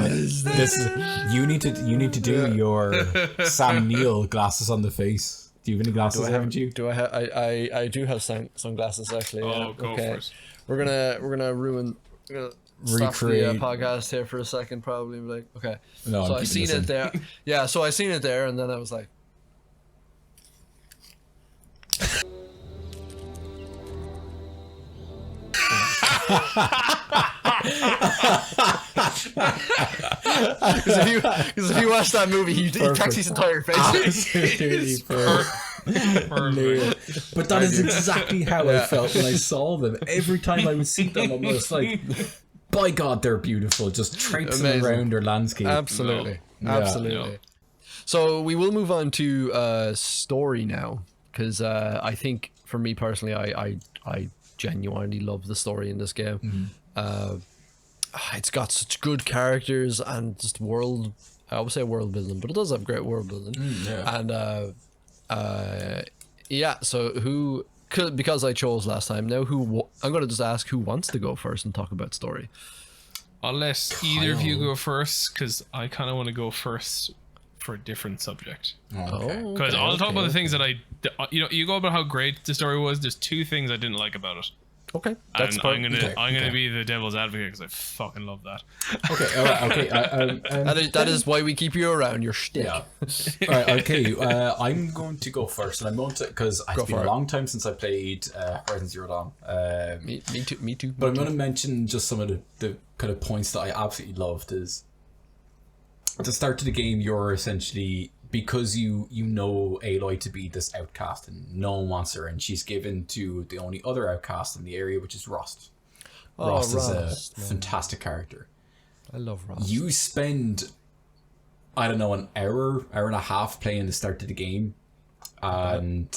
this is you need to do your Sam Neill glasses on the face. Do you have any glasses? Haven't you? Do I have? I do have sunglasses actually. Oh, go for it. We're gonna stop the podcast here for a second, probably. Like, okay. No, so I seen it there. Yeah, so I seen it there, and then I was like. Because if you watch that movie, he takes his entire face. Absolutely perfect. But that is exactly how I felt when I saw them. Every time I would see them, I was like, by God, they're beautiful. Just traipsing around their landscape. Absolutely. No. Absolutely. No. So we will move on to story now, because I think for me personally, I genuinely love the story in this game. It's got such good characters and just world. I would say world building, but it does have great world building. And so because I chose last time, now I'm going to just ask who wants to go first and talk about story. I'll let either of you go first, because I kind of want to go first for a different subject. Because I'll talk about the things that you go about how great the story was. There's two things I didn't like about it. Okay, that's I'm gonna be the devil's advocate, because I fucking love that. Okay, all right, okay. That is why we keep you around. Your shtick. Yeah. All right, okay. I'm going to go first, and I'm going to, because it's been a long time since I played Horizon Zero Dawn. Me too. But I'm going to mention just some of the kind of points that I absolutely loved. Is at the start of the game, you're essentially, because you know Aloy to be this outcast and no one wants her, and she's given to the only other outcast in the area, which is Rost. Rost is a fantastic character. I love Rost. You spend, I don't know, an hour and a half playing the start of the game, and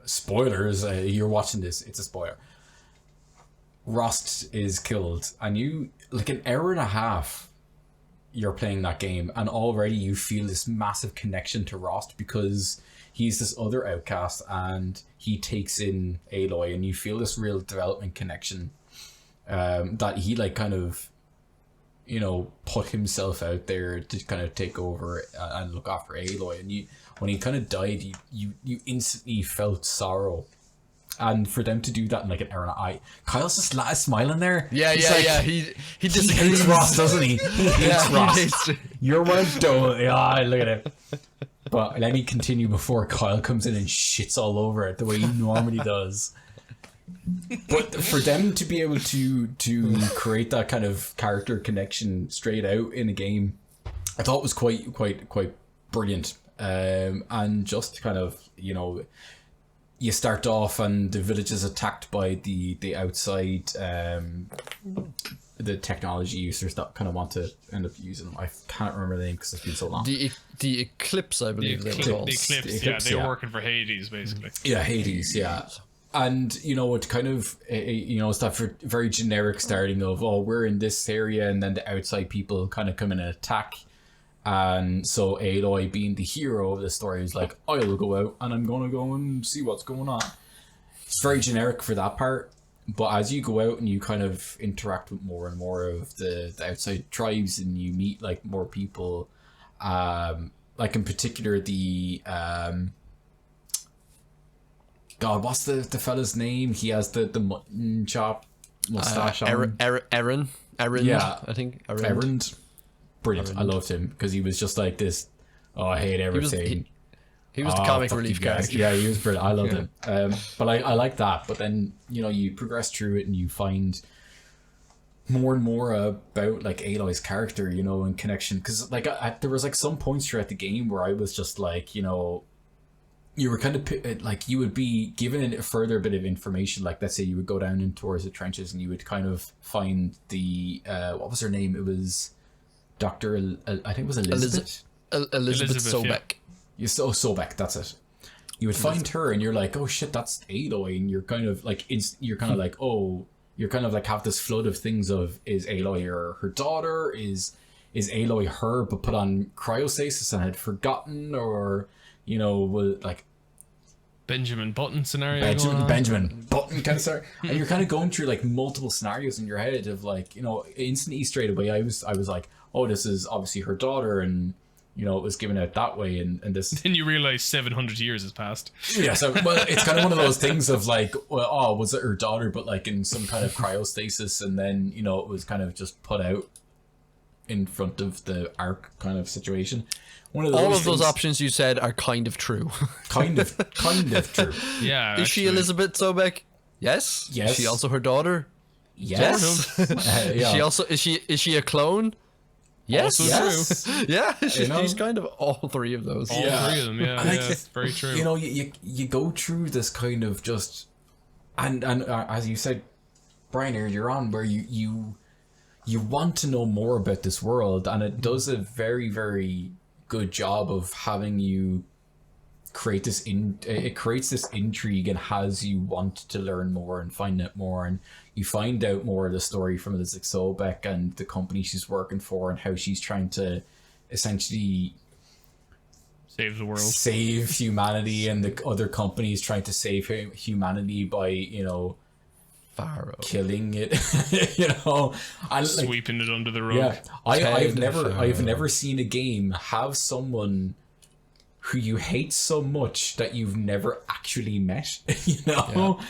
spoilers, you're watching this, it's a spoiler. Rost is killed, and you, like an hour and a half you're playing that game, and already you feel this massive connection to Rost, because he's this other outcast and he takes in Aloy, and you feel this real development connection, that he like kind of, put himself out there to kind of take over and look after Aloy, and when he kind of died, you instantly felt sorrow. And for them to do that in like an hour and a half, Kyle's just smiling there. Yeah. He just hates Ross, doesn't he? He hates Ross. You're well done. Yeah, look at it. But let me continue before Kyle comes in and shits all over it the way he normally does. But for them to be able to create that kind of character connection straight out in a game, I thought was quite brilliant. And just kind of, you start off and the village is attacked by the outside the technology users that kind of want to end up using them. I can't remember the name because it's been so long. The Eclipse, I believe they were called. The Eclipse, they were working for Hades, basically. Yeah, Hades, yeah. And, it kind of, it's that very generic starting of, we're in this area, and then the outside people kind of come in and attack. And so Aloy, being the hero of the story, is like, I'll go out and I'm gonna go and see what's going on. It's very generic for that part, but as you go out and you kind of interact with more and more of the outside tribes, and you meet like more people, like in particular the God, what's the fella's name? He has the mutton chop mustache on. Aaron. Yeah, I think Aaron. Brilliant. I loved him because he was just like this. Oh, I hate everything. He was the comic relief character. Yeah, he was brilliant. I loved him. But I like that. But then, you know, you progress through it and you find more and more about like Aloy's character, you know, and connection. Because like there was like some points throughout the game where I was just like, you know, you were kind of like, you would be given a further bit of information. Like, let's say you would go down in towards the trenches and you would kind of find the what was her name? It was Dr. I think it was Elizabeth. Elizabeth Sobek. Yeah. Sobek, that's it. You would find her and you're like, oh shit, that's Aloy, and you're kind of like, you're kind of like, oh, you're kind of like have this flood of things of, is Aloy her daughter? Is Aloy her but put on cryostasis and had forgotten, or you know, like Benjamin Button scenario. Benjamin Button kind of scenario. And you're kind of going through like multiple scenarios in your head of like, you know, instantly straight away I was like, oh, this is obviously her daughter, and you know, it was given out that way, and this. Then you realize 700 years has passed. Yeah, so well, it's kind of one of those things of like, well, oh, was it her daughter, but like in some kind of cryostasis, and then you know it was kind of just put out in front of the arc kind of situation. One of those all of those options you said are kind of true. kind of true. Yeah. Is she Elizabeth Sobek? Yes. Yes. Is she also her daughter? Yes. Yeah. She also is she a clone? Yes. Also yes. true. Yeah, she's kind of all three of those. All three of them, yeah, it's very true. You know, you go through this kind of just, and as you said, Brian, earlier on, where you want to know more about this world, and it does a very, very good job of having you create this it creates this intrigue and has you want to learn more and find out more, and you find out more of the story from Elizabeth Sobek and the company she's working for, and how she's trying to essentially save the world, save humanity, and the other companies trying to save humanity by, you know, Pharaoh killing it. You know, and sweeping it under the rug. Yeah, I've never seen a game have someone who you hate so much that you've never actually met. You know,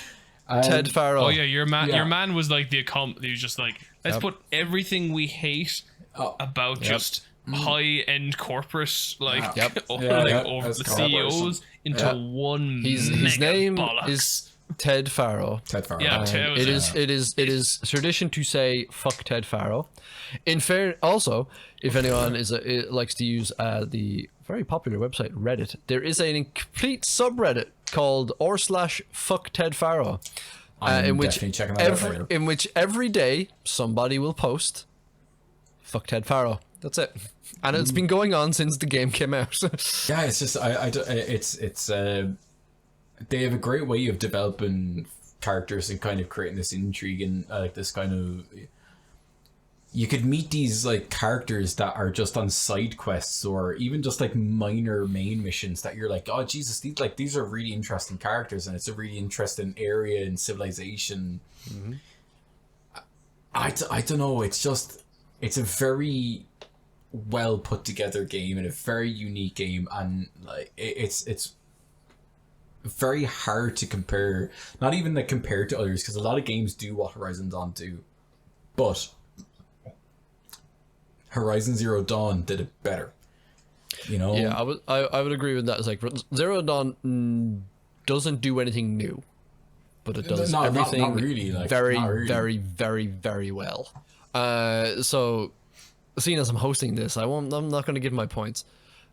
Ted Pharaoh. Oh yeah, your man was like he was just like, let's put everything we hate about just high-end corporate over the CEOs into one. His name bollocks. is Ted Pharaoh. Ted Pharaoh. Yeah, It is tradition to say fuck Ted Pharaoh. In fair, also, if anyone likes to use the very popular website Reddit, there is a complete subreddit called /fuck Ted Pharaoh, in which every day somebody will post fuck Ted Pharaoh. That's it, and it's been going on since the game came out. Yeah, it's just they have a great way of developing characters and kind of creating this intrigue, and like this kind of, you could meet these like characters that are just on side quests or even just like minor main missions that you're like, oh Jesus, these are really interesting characters, and it's a really interesting area and civilization. Mm-hmm. I don't know, it's a very well put together game and a very unique game, and like it's very hard to compare, not even like compared to others, because a lot of games do what Horizon Dawn do, but Horizon Zero Dawn did it better, you know. Yeah, I would agree with that. It's like Zero Dawn doesn't do anything new, but it does everything not really, like, very, not really. very, very, very well. So seeing as I'm hosting this, I'm not going to give my points,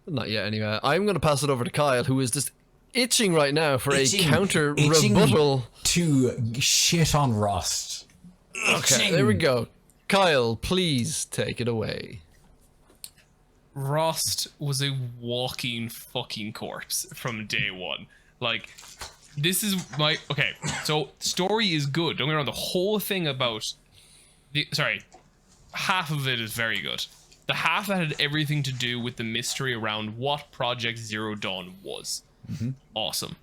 not yet anyway. I'm going to pass it over to Kyle, who is just itching right now for a counter rebuttal to shit on Rust. Okay, there we go. Kyle, please take it away. Rust was a walking fucking corpse from day one. Like, this is my... Okay, so story is good. Don't get me wrong, the whole thing about... half of it is very good. the half that had everything to do with the mystery around what Project Zero Dawn was. Awesome.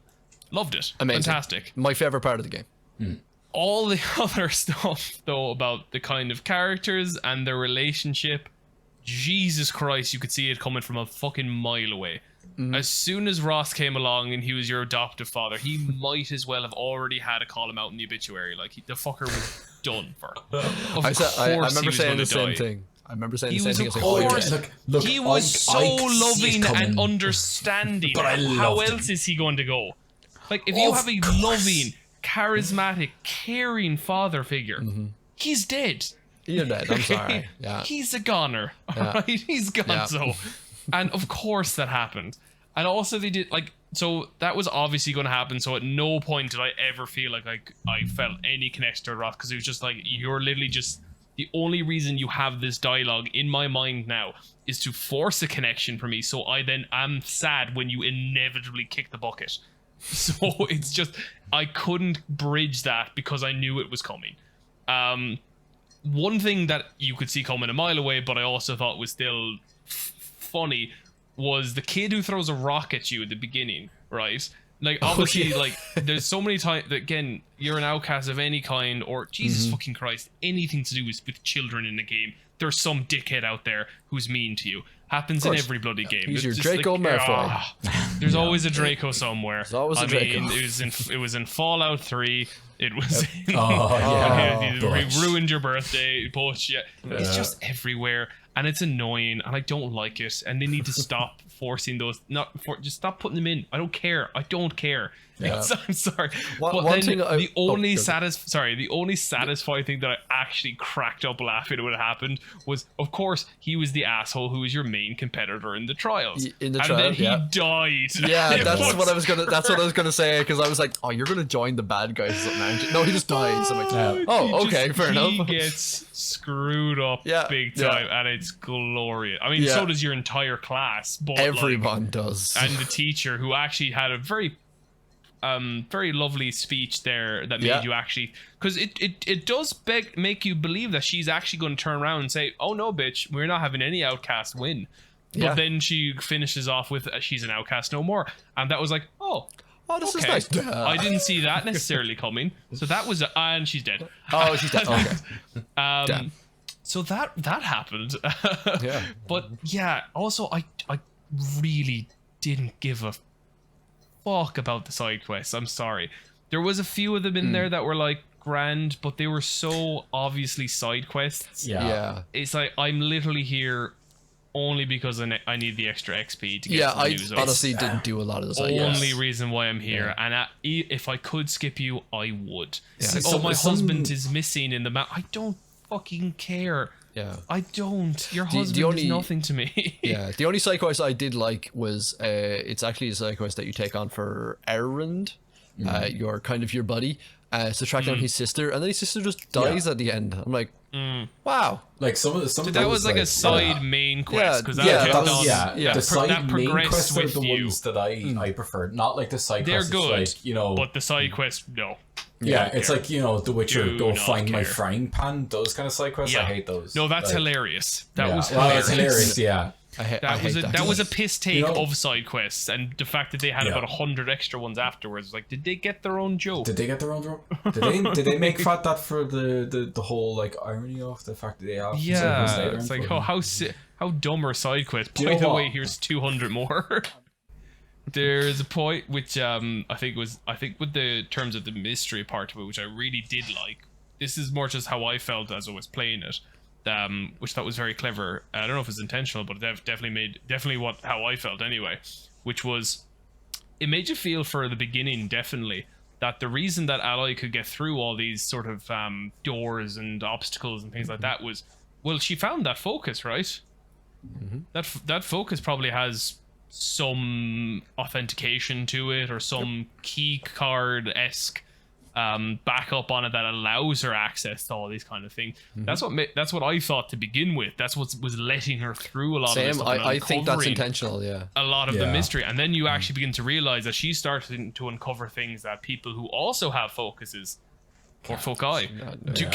Loved it. Amazing. Fantastic. My favorite part of the game. All the other stuff, though, about the kind of characters and their relationship, Jesus Christ, you could see it coming from a fucking mile away. As soon as Ross came along and he was your adoptive father, he might as well have already had to call him out in the obituary. Like, the fucker was done for. I remember saying the same thing. I remember saying the same thing. He was so loving and understanding. How else is he going to go? Like, if you have a loving, charismatic, caring father figure, he's dead. You're dead. I'm sorry. Yeah. He's a goner. Alright? He's gone so. And of course that happened. And also they did, like, so that was obviously going to happen. So at no point did I ever feel like I felt any connection to Roth, because it was just like, you're literally just, the only reason you have this dialogue in my mind now is to force a connection for me. So I then am sad when you inevitably kick the bucket. So it's just, I couldn't bridge that because I knew it was coming. One thing that you could see coming a mile away, but I also thought was still funny, was the kid who throws a rock at you at the beginning, right? Like, obviously, like, there's so many times that, again, you're an outcast of any kind, or Jesus fucking Christ, anything to do with children in the game, there's some dickhead out there who's mean to you. Happens in every bloody game. He's your Draco Malfoy. There's always a Draco somewhere. There's always a Draco. It was in Fallout 3. It was in, Butch. ruined your birthday, Butch. Yeah. It's just everywhere, and it's annoying, and I don't like it. And they need to stop forcing those. Just stop putting them in. I don't care. Yeah. I'm sorry. But then the only satisfying thing that I actually cracked up laughing when it happened was, of course, he was the asshole who was your main competitor in the trials. And then he died. Yeah, that's what I was gonna say, because I was like, oh, you're gonna join the bad guys or something. No, he just dies. I'm like, oh, okay, fair enough. He gets screwed up big time, and it's glorious. I mean, so does your entire class. But everyone does. And the teacher, who actually had a very lovely speech there that made you actually, because it does make you believe that she's actually going to turn around and say, oh no bitch, we're not having any outcast win. But then she finishes off with she's an outcast no more, and that was like, oh this is nice. I didn't see that necessarily coming. So that was and she's dead. Oh, she's dead. Okay. So that happened. But yeah, also I really didn't give a fuck about the side quests. I'm sorry. There was a few of them in there that were like grand, but they were so obviously side quests. Yeah. It's like, I'm literally here only because I need the extra XP to get to the I new zones. honestly didn't do a lot of the side Only quests. reason why I'm here. And if I could skip you, I would. Yeah. My husband is missing in the map. I don't fucking care. Yeah. I don't. Your husband is nothing to me. Yeah. The only side quest I did like was it's actually a side quest that you take on for Errand. You're kind of your buddy. To track down his sister, and then his sister just dies at the end. I'm like, wow. Like some that was like a side main quest, because the side main quests are the ones that I prefer, not like the side quests. They're good, like, but the side quests, no. Yeah, it's like, The Witcher, go find my frying pan, those kind of side quests. I hate those. No, that's hilarious. That was hilarious. hilarious. Yeah. That was a piss take of side quests, and the fact that they had about 100 extra ones afterwards. Like, did they get their own joke? Did they make that for the whole like irony of the fact that they have? Yeah, it's like, how dumb are side quests? By the way, here's 200 more. There's a point which I think with the terms of the mystery part of it, which I really did like. This is more just how I felt as I was playing it. Which I thought was very clever. I don't know if it's intentional, but it definitely how I felt anyway. Which was, it made you feel for the beginning, definitely, that the reason that Ally could get through all these sort of doors and obstacles and things like that was, well, she found that focus, right? That focus probably has some authentication to it, or some key card-esque backup on it that allows her access to all these kind of things. That's what I thought to begin with. That's what was letting her through a lot of this stuff. I think that's intentional. A lot of the mystery, and then you actually begin to realize that she's starting to uncover things that people who also have focuses or fuck I. You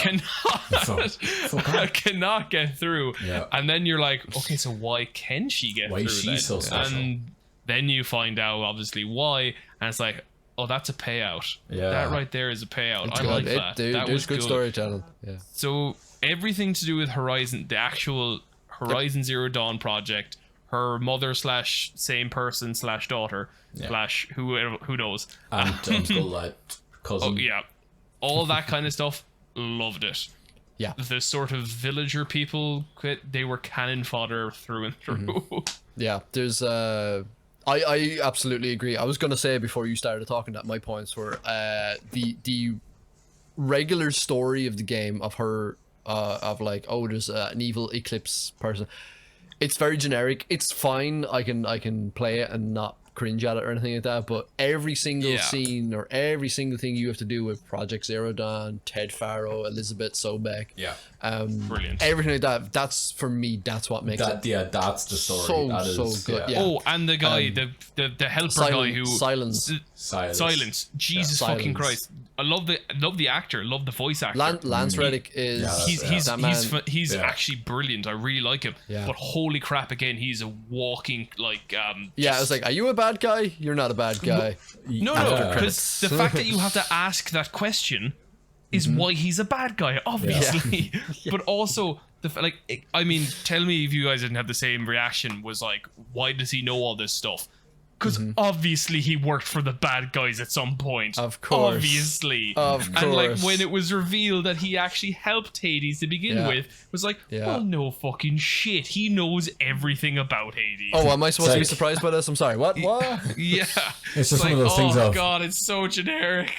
cannot get through. Yeah. And then you're like, okay, so why can she get Why through is she then? so special? And then you find out obviously why, and it's like, oh, that's a payout. Yeah. That right there is a payout. It's I good. like that. That There's was good storytelling. Yeah. So everything to do with Horizon, the actual Horizon Zero Dawn project, her mother / same person / daughter / who knows. And uncle cousin. Oh yeah, all that kind of stuff. Loved it. Yeah. The sort of villager people, they were cannon fodder through and through. Yeah, there's I absolutely agree. I was gonna say before you started talking that my points were the regular story of the game of her of like, oh, there's an evil eclipse person. It's very generic. It's fine. I can play it and not cringe at it or anything like that, but every single scene or every single thing you have to do with Project Zero Dawn, Ted Faro, Elizabeth Sobeck, Brilliant, everything like that, that's for me, that's what makes it That's the story. so That is, so good. yeah. Yeah. Oh, and the guy, the helper guy who Silence. Silence. Jesus fucking Christ! I love the actor. Love the voice actor. Lance Reddick is he's actually brilliant. I really like him. Yeah. But holy crap! Again, he's a walking like. I was like, are you a bad guy? You're not a bad guy. No, because the fact that you have to ask that question is why he's a bad guy, obviously. But also I mean, tell me if you guys didn't have the same reaction. Was like, why does he know all this stuff? Because obviously he worked for the bad guys at some point. Of course. Obviously. Of course. And like when it was revealed that he actually helped Hades to begin with, it was like, well, no fucking shit. He knows everything about Hades. Oh, am I supposed to be surprised by this? I'm sorry. What? Yeah. It's just like, one of those things oh of, god, it's so generic.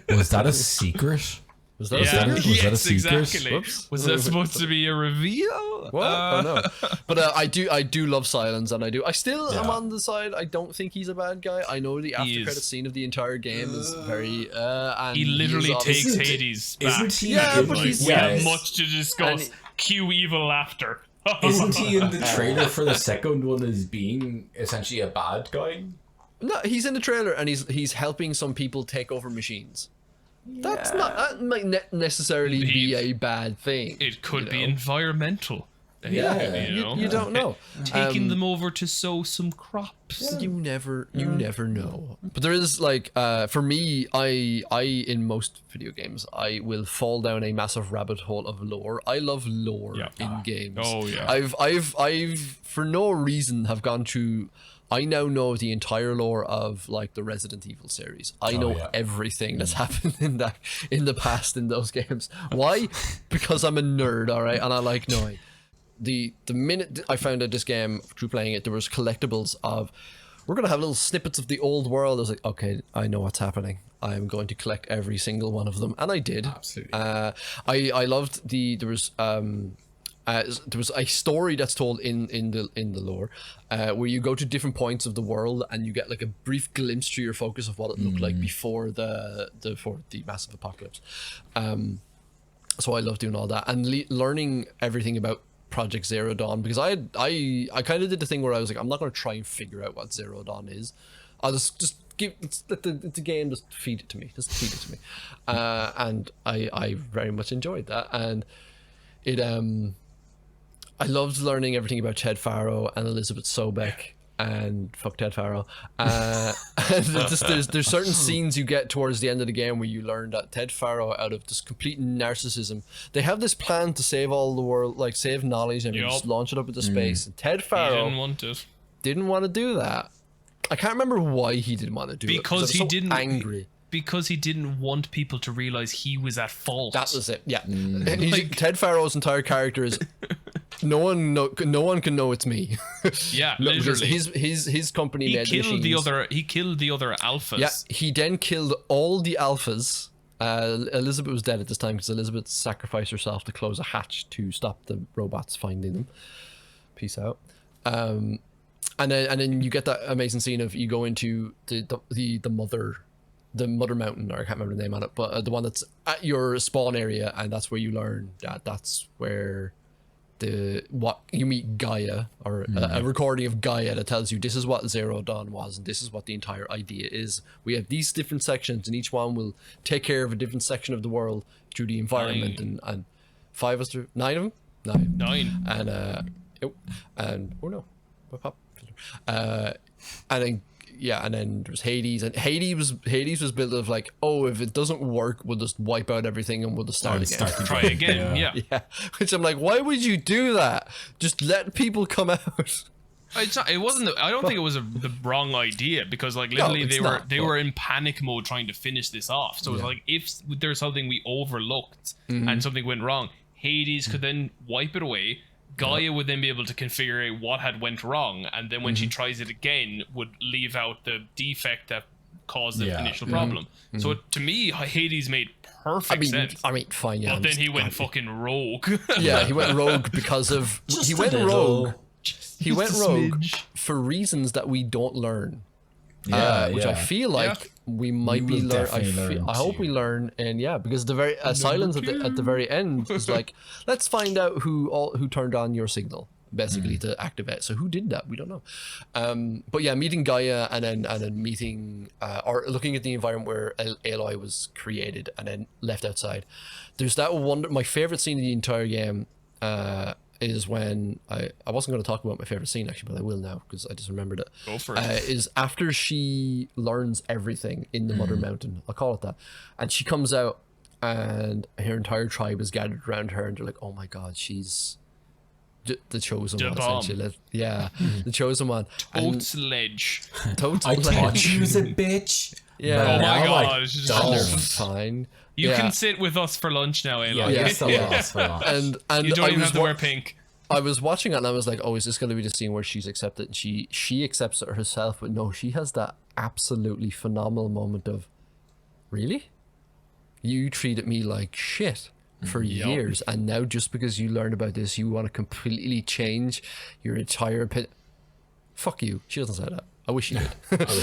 was that a secret? Was that a secret? Was that a secret? Exactly. Whoops. Was that supposed to be a reveal? What? Oh no. But I do love Silence, and I still am on the side. I don't think he's a bad guy. I know the after credit scene of the entire game is very and he literally takes Hades back. Isn't he? Yeah, but we have much to discuss. Cue evil laughter. Isn't he in the trailer for the second one as being essentially a bad guy? No, he's in the trailer and he's helping some people take over machines. That might necessarily be a bad thing. It could be environmental. You don't know. Taking them over to sow some crops. You never know. But there is like for me, I in most video games I will fall down a massive rabbit hole of lore. I love lore in games. Oh yeah. I've for no reason have gone through. I now know the entire lore of like the Resident Evil series. I know everything that's happened in the past in those games. Why? Because I'm a nerd, all right, and I like knowing. The minute I found out this game through playing it, there was collectibles of, we're gonna have little snippets of the old world. I was like, okay, I know what's happening. I am going to collect every single one of them, and I did. Absolutely. I loved there was a story that's told in the lore, where you go to different points of the world and you get like a brief glimpse through your focus of what it looked like before the massive apocalypse. So I love doing all that and learning everything about Project Zero Dawn, because I kind of did the thing where I was like, I'm not going to try and figure out what Zero Dawn is. I'll just let the game just feed it to me. Just feed it to me. And I very much enjoyed that, and it I loved learning everything about Ted Faro and Elizabeth Sobeck, and fuck Ted Faro. And there's certain scenes you get towards the end of the game where you learn that Ted Faro, out of just complete narcissism, they have this plan to save all the world, like save knowledge and just launch it up into space. And Ted Faro didn't want to do that. I can't remember why he didn't want to do it. Because he didn't. Angry. Because he didn't want people to realize he was at fault. That was it. Yeah. Ted Faro's entire character is no one can know it's me. Yeah, because literally. his company He made killed machines. He killed the other alphas. Yeah. He then killed all the alphas. Elizabeth was dead at this time because Elizabeth sacrificed herself to close a hatch to stop the robots finding them. Peace out. And then you get that amazing scene of you go into the mother mountain, or I can't remember the name on it, but the one that's at your spawn area, and that's where you learn that that's where what you meet Gaia, or a recording of Gaia that tells you this is what Zero Dawn was and this is what the entire idea is. We have these different sections, and each one will take care of a different section of the world through the environment. And 5 of there, 9 of them, 9, and oh no, what pop? And then and then there's Hades, and Hades was built of like, oh, if it doesn't work, we'll just wipe out everything and we'll just start again. Try again, yeah. Which I'm like, why would you do that? Just let people come out. It wasn't. I don't think it was the wrong idea, because like literally they were in panic mode trying to finish this off. So it's like, if there's something we overlooked and something went wrong, Hades could then wipe it away. Gaia would then be able to configure what had went wrong, and then when she tries it again, would leave out the defect that caused the initial problem. So to me, Hades made perfect sense. I mean, fine, yeah. But then he went fucking rogue. Yeah, he went rogue because of he went rogue for reasons that we don't learn. Which I feel like we might be learning. I hope we learn, and because the very silence at the very end is like, let's find out who turned on your signal, basically, to activate. So who did that? We don't know. But yeah, meeting Gaia and then meeting or looking at the environment where Aloy was created and then left outside. There's that one. My favorite scene in the entire game is when I wasn't going to talk about my favorite scene actually, but I will now because I just remembered it. Go for it. Is after she learns everything in the Mother Mountain, I'll call it that, and she comes out and her entire tribe is gathered around her, and they're like, oh my god, she's the chosen one, essentially. The chosen one. Toad sledge. Toad I sledge. thought she was a bitch. Yeah. Oh my god. And they're fine. You can sit with us for lunch now, Aloy. And you don't even have to wear pink. I was watching it and I was like, oh, is this going to be the scene where she's accepted? And she accepts it herself, but no, she has that absolutely phenomenal moment of, really? You treated me like shit for years, and now just because you learned about this, you want to completely change your entire opinion. Fuck you. She doesn't say that. I wish she did.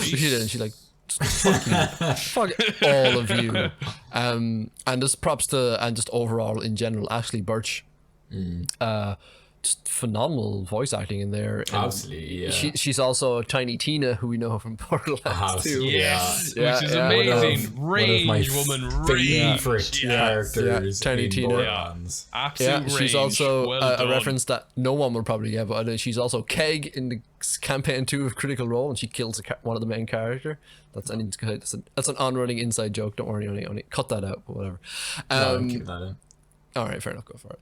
She did, and she's like, fuck you. Fuck all of you. And just props to, and just overall in general, Ashley Birch. Just phenomenal voice acting in there. And absolutely, yeah. She's also Tiny Tina, who we know from Borderlands 2. Yes, which is amazing. Range woman, favorite characters. Tiny Tina. Borderlands. Absolute range. She's also well a reference that no one will probably get, but she's also Keg in the campaign 2 of Critical Role, and she kills one of the main character. That's an on-running inside joke. Don't worry, only cut that out, but whatever. Keep that in. All right, fair enough, go for it.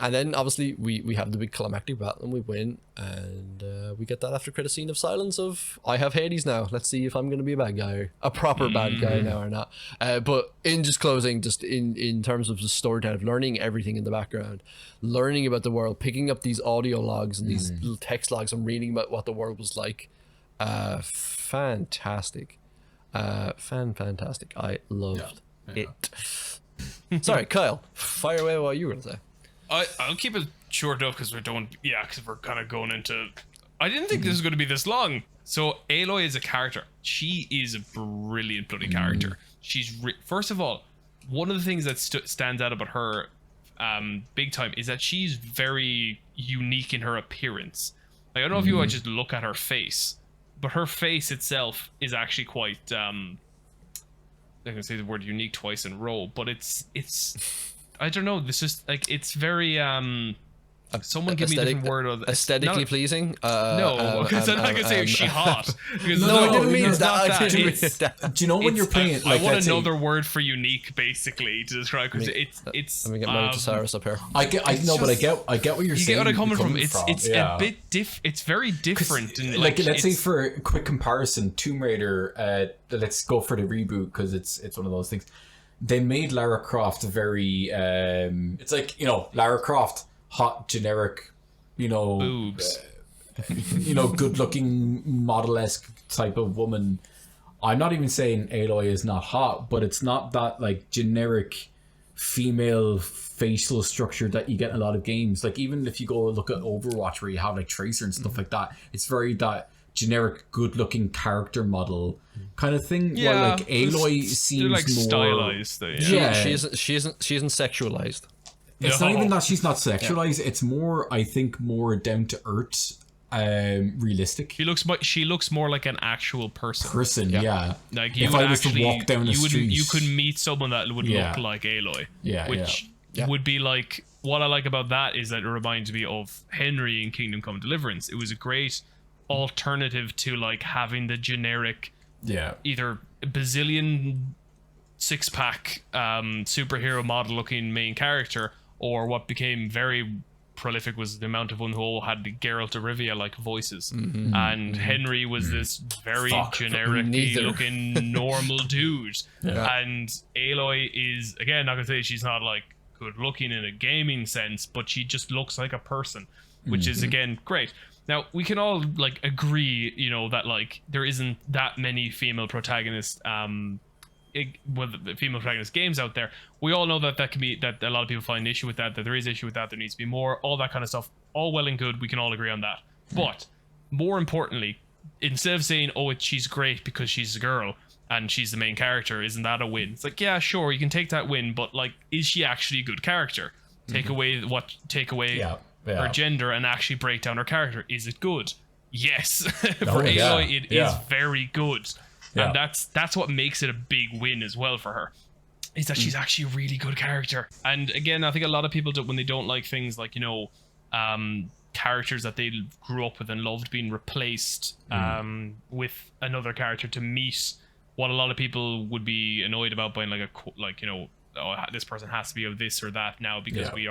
And then obviously we have the big climactic battle and we win, and we get that after credit scene of silence of, I have Hades now, let's see if I'm going to be a bad guy, a proper bad guy now or not. But in just closing, just in terms of the storytelling, of learning everything in the background, learning about the world, picking up these audio logs and these little text logs and reading about what the world was like, fantastic. Fantastic. I loved it. Sorry, Kyle, fire away what you were going to say. I'll keep it short though, because we're kind of going into, I didn't think this was going to be this long. So Aloy is a character. She is a brilliant bloody character. She's first of all, one of the things that stands out about her big time is that she's very unique in her appearance. Like, I don't know if you just look at her face, but her face itself is actually quite I'm gonna say the word unique twice in a row, but it's I don't know, this is like, it's very someone give me a different word. Aesthetically pleasing? No, because then I can say, is she hot? Because I didn't mean that. Do you know when you're playing it? I want another word for unique, basically, to describe, because it's. Let me get my Thesaurus up here. I get what you're saying. You get what I'm coming from. It's a bit it's very different. And like let's say, for a quick comparison, Tomb Raider. Let's go for the reboot, because it's one of those things. They made Lara Croft very. It's like, Lara Croft. Hot, generic, boobs, good-looking model-esque type of woman. I'm not even saying Aloy is not hot, but it's not that like generic female facial structure that you get in a lot of games. Like, even if you go look at Overwatch, where you have like Tracer and stuff like that, it's very that generic, good-looking character model kind of thing. Yeah, where like Aloy seems like more stylized. Though, she isn't sexualized. It's not even that she's not sexualized. Yeah. It's more, I think, more down to earth, realistic. She looks more like an actual person. Yeah. Like you if I was to walk down the street, you could meet someone that would look like Aloy. Which would be like, what I like about that is that it reminds me of Henry in Kingdom Come Deliverance. It was a great alternative to like having the generic, either bazillion six-pack superhero model looking main character, or what became very prolific was the amount of one who all had the Geralt of Rivia like voices. And Henry was this very generic looking normal dude. And Aloy is, again, not gonna say she's not like good looking in a gaming sense, but she just looks like a person, which is again great. Now we can all like agree, you know, that like there isn't that many female protagonist female protagonist games out there. We all know that can be, that a lot of people find an issue with that there is issue with that, there needs to be more, all that kind of stuff. All well and good, we can all agree on that. But more importantly, instead of saying, oh, she's great because she's a girl and she's the main character, isn't that a win? It's like, yeah, sure, you can take that win, but like, is she actually a good character? Take away her gender and actually break down her character. Is it good? Yes. For Aloy, it is very good. And that's what makes it a big win as well for her, is that she's actually a really good character. And again, I think a lot of people do, when they don't like things like, you know, characters that they grew up with and loved being replaced with another character to meet what a lot of people would be annoyed about by like you know, oh, this person has to be of this or that now because we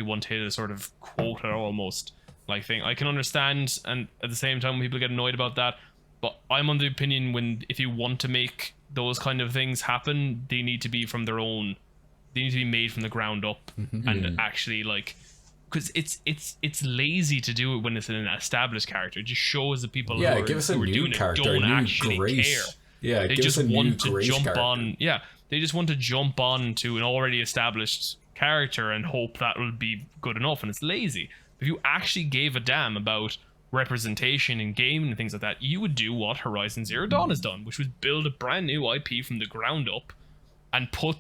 want to hit a sort of quota almost like thing. I can understand, and at the same time when people get annoyed about that, but I'm on the opinion if you want to make those kind of things happen, they need to be from their own, they need to be made from the ground up. And actually like, because it's lazy to do it when it's an established character. It just shows the people who are doing it don't actually care. They just want to jump on. Yeah, they just want to jump on to an already established character and hope that will be good enough, and it's lazy. If you actually gave a damn about representation in game and things like that, you would do what Horizon Zero Dawn has done, which was build a brand new IP from the ground up and put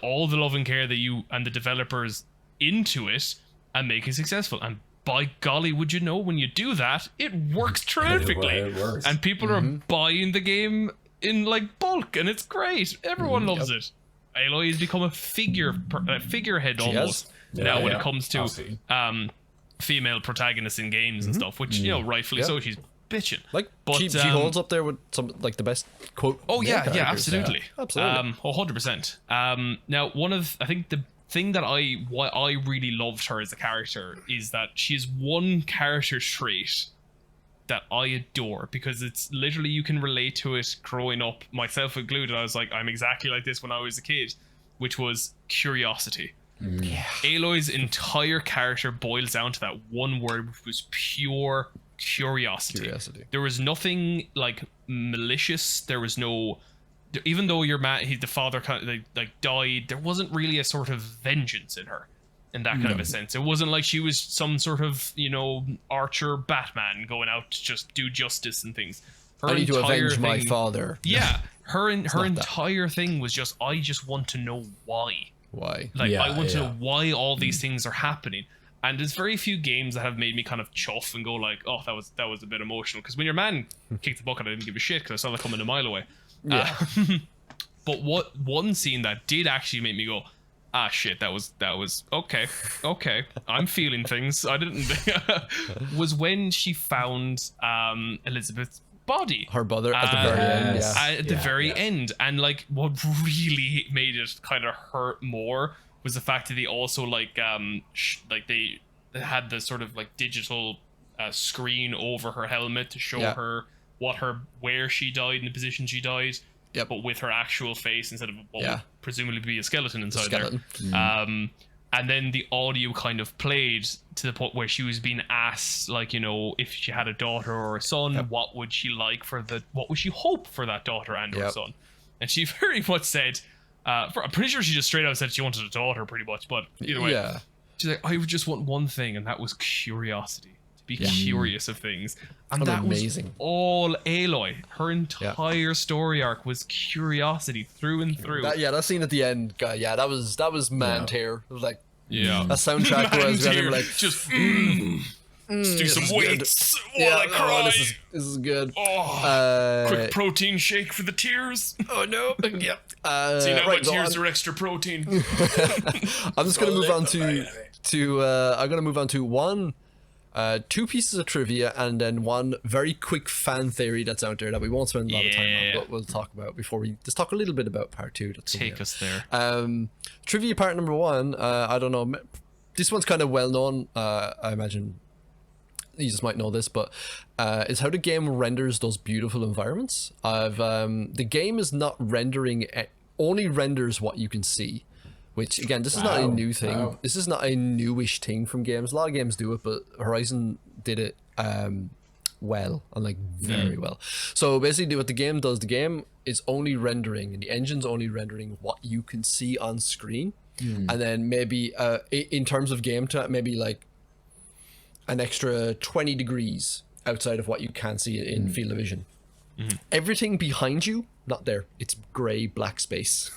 all the love and care that you and the developers into it and make it successful. And by golly, would you know, when you do that, it works terrifically. It works. And people are buying the game in like bulk, and it's great. Everyone loves it. Aloy has become a figurehead almost now when it comes to female protagonists in games and stuff, which you know, rightfully so, she's bitching. Like, but she holds up there with some like the best quote. Oh yeah, absolutely, absolutely. 100%. Now, I think the thing that why I really loved her as a character is that she has one character trait that I adore, because it's literally, you can relate to it growing up, myself included. I was like, I'm exactly like this when I was a kid, which was curiosity. Aloy's entire character boils down to that one word, which was pure curiosity. There was nothing like malicious. There was no, even though your man, the father kind of like died, there wasn't really a sort of vengeance in her in that kind of a sense. It wasn't like she was some sort of, you know, Archer Batman going out to just do justice and things. I need to avenge my father. Yeah, her entire thing was just, I just want to know why. Like, I want to know why all these things are happening. And there's very few games that have made me kind of chuff and go like, oh, that was a bit emotional. Because when your man kicked the bucket, I didn't give a shit because I saw that coming a mile away. But one scene that did actually make me go, ah, shit, that was okay, I'm feeling things. I didn't was when she found Elizabeth's body, her brother, at the very end. At the very end. And like, what really made it kind of hurt more was the fact that they also like they had the sort of like digital screen over her helmet to show her where she died and the position she died. But with her actual face instead of what would presumably be a skeleton inside there. And then the audio kind of played to the point where she was being asked, like, you know, if she had a daughter or a son, what would she like what would she hope for that daughter and or son? And she very much said, I'm pretty sure she just straight out said she wanted a daughter pretty much, but either way, she's like, I would just want one thing, and that was curiosity. Be curious of things, and that was all Aloy. Her entire story arc was curiosity through and through. That scene at the end, that was man tear. It was like, Yeah. A soundtrack was Here, like just let's do some weights while I cry. this is good. Quick protein shake for the tears. Oh no. Yep. See now right, my tears are extra protein. I'm just gonna move on I'm gonna move on to two pieces of trivia and then one very quick fan theory that's out there that we won't spend a lot of time on, but we'll talk about before we just talk a little bit about part 2. Take us there. Trivia part number 1. I don't know. This one's kind of well known. I imagine you just might know this, but is how the game renders those beautiful environments. The game is not rendering, only renders what you can see. Which, again, this is not a new thing. Wow. This is not a newish thing from games. A lot of games do it, but Horizon did it well, and like very well. So basically what the game does, the game is only rendering, and the engine's only rendering what you can see on screen. And then maybe, in terms of game time, maybe like an extra 20 degrees outside of what you can see in field of vision. Everything behind you, not there. It's gray black space.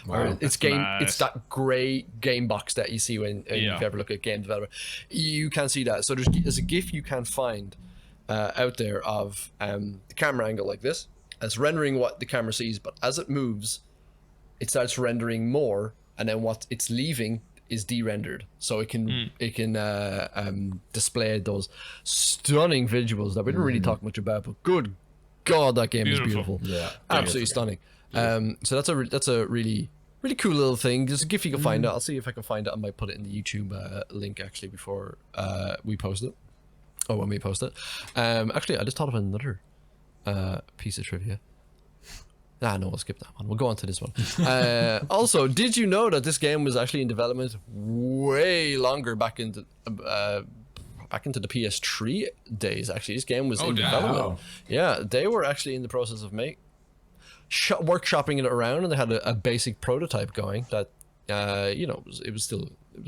Wow, it's It's that gray game box that you see when if you ever look at game developer. You can't see that. So there's a GIF you can find out there of the camera angle like this. It's rendering what the camera sees, but as it moves, it starts rendering more, and then what it's leaving is de-rendered, so it can display those stunning visuals that we didn't really talk much about. But good God, that game is beautiful. Yeah, absolutely stunning. So that's a really cool little thing. There's a GIF you can find it. I'll see if I can find it. I might put it in the YouTube link actually before we post it, or when we post it. Actually, I just thought of another piece of trivia. No, we'll skip that one. We'll go on to this one. Also, did you know that this game was actually in development way longer back into the PS3 days? Actually, this game was in development. Yeah, they were actually in the process of workshopping it around, and they had a basic prototype going that it was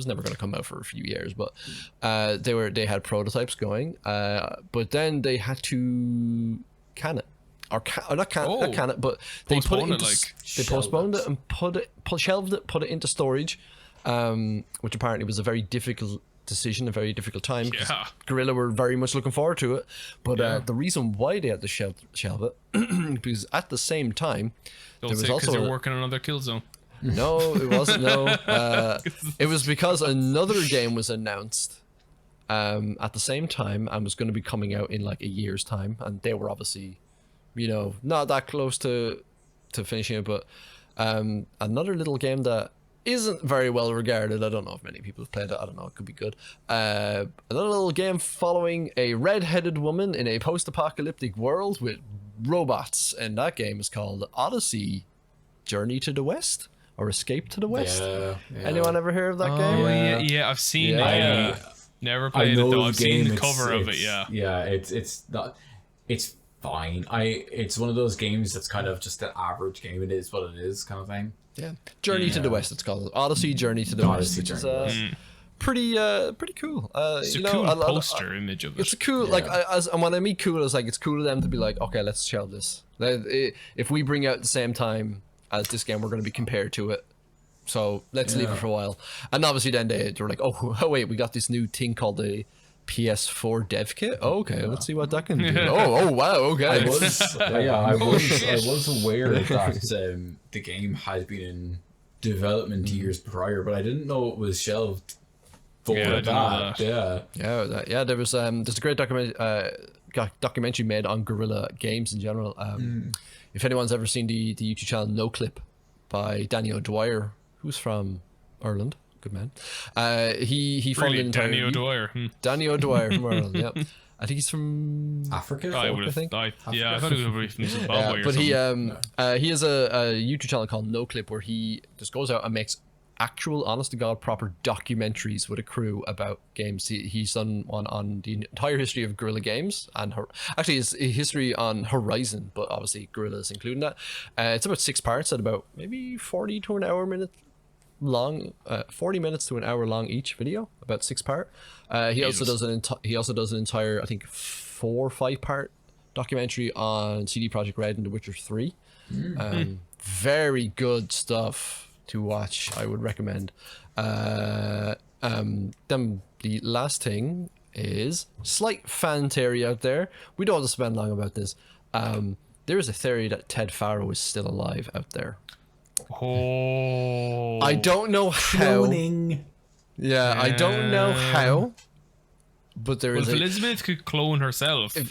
never going to come out for a few years, but they had prototypes going, but then they had to can it. Not can it, but they postponed it and shelved it, put it into storage, which apparently was a very difficult decision, a very difficult time. Yeah. Guerrilla were very much looking forward to it, but the reason why they had to shelve it, because at the same time, there was also they're working on another Killzone. No, it wasn't. No, it was because another game was announced at the same time and was going to be coming out in like a year's time, and they were obviously, not that close to finishing it, but another little game that isn't very well regarded. I don't know if many people have played it. I don't know. It could be good. Another little game following a red-headed woman in a post-apocalyptic world with robots, and that game is called Odyssey: Journey to the West or Escape to the West. Yeah. Anyone ever hear of that game? Yeah, I've seen it. Never played it though. I've seen the cover of it. Yeah, it's not. It's fine. It's one of those games that's kind of just an average game. It is what it is, kind of thing. Yeah, Journey to the West. It's called Odyssey: Journey to the West. Which is pretty cool. It's a cool poster image of it. It's a cool and when I mean cool, it's like it's cool of them to be like, okay, let's shelve this. If we bring out the same time as this game, we're going to be compared to it. So let's leave it for a while. And obviously, then they were like, oh wait, we got this new thing called the PS4 dev kit. Oh, okay, let's see what that can do. Oh wow, okay. I was aware that the game had been in development years prior, but I didn't know it was shelved for that. There was there's a great documentary made on Guerrilla Games in general. If anyone's ever seen the YouTube channel No Clip by Danny O'Dwyer, who's from Ireland. Good man. He founded an entire... Danny O'Dwyer. Danny O'Dwyer from Ireland, yeah. I think he's from Africa. I think. I thought he was from Zimbabwe. But he has a YouTube channel called No Clip where he just goes out and makes actual, honest to God, proper documentaries with a crew about games. He's done one on the entire history of Guerrilla Games and actually his history on Horizon, but obviously Guerrilla is including that. It's about 6 parts at about maybe 40 to an hour minute long, 40 minutes to an hour long each video, about 6 part. He also does an entire, I think 4 or 5 part documentary on CD Projekt Red and The Witcher 3. Very good stuff to watch. I would recommend. And Then the last thing is slight fan theory out there. We don't have to spend long about this. There is a theory that Ted Faro is still alive out there. Oh. I don't know how. Cloning. Yeah, I don't know how. But there is if Elizabeth could clone herself. But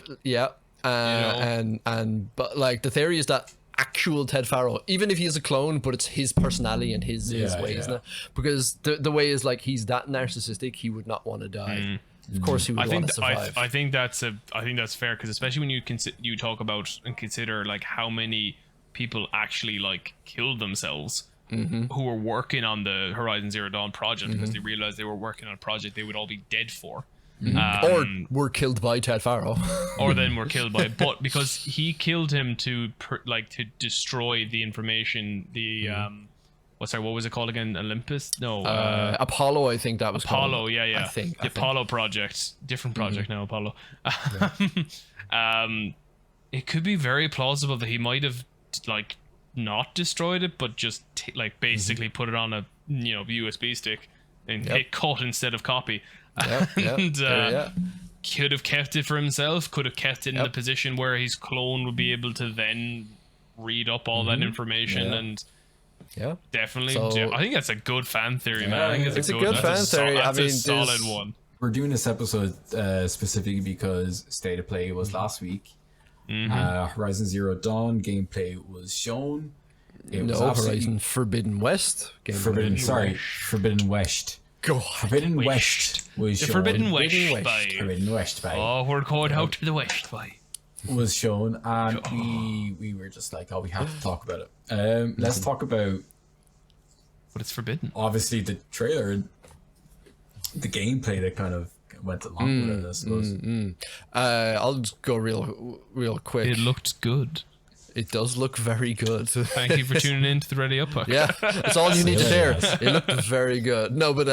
like the theory is that actual Ted Faro, even if he is a clone, but it's his personality and his way, isn't it? Because the way is like he's that narcissistic, he would not want to die. Of course, he would want to survive. I think that's fair, because especially when you talk about and consider like how many people actually like killed themselves who were working on the Horizon Zero Dawn project because they realized they were working on a project they would all be dead for. Or were killed by Ted Faro. Or then were killed by, but because he killed him to destroy the information, what was it called again? Olympus? No, Apollo, I think that was Apollo, called. yeah. I think. Apollo project. Different project now, Apollo. It could be very plausible that he might have like not destroyed it, but just basically put it on a USB stick and hit cut instead of copy. Could have kept it for himself, could have kept it in the position where his clone would be able to then read up all that information and definitely I think that's a good fan theory, man. I think it's a good fan theory. That's a solid one. We're doing this episode specifically because State of Play was last week. Horizon Zero Dawn gameplay was shown. Horizon Forbidden West gameplay. Forbidden West. God, Forbidden West was shown. Forbidden West, by. Oh, we're going out to the West, by. Was shown, and we were just like, we have to talk about it. Let's talk about. But it's forbidden. Obviously, the trailer, the gameplay that kind of went along with it, I suppose. I'll just go real quick. It looked good. It does look very good. Thank you for tuning in to the Ready Up Podcast. Yeah, that's all you need to hear. It looked very good. No, but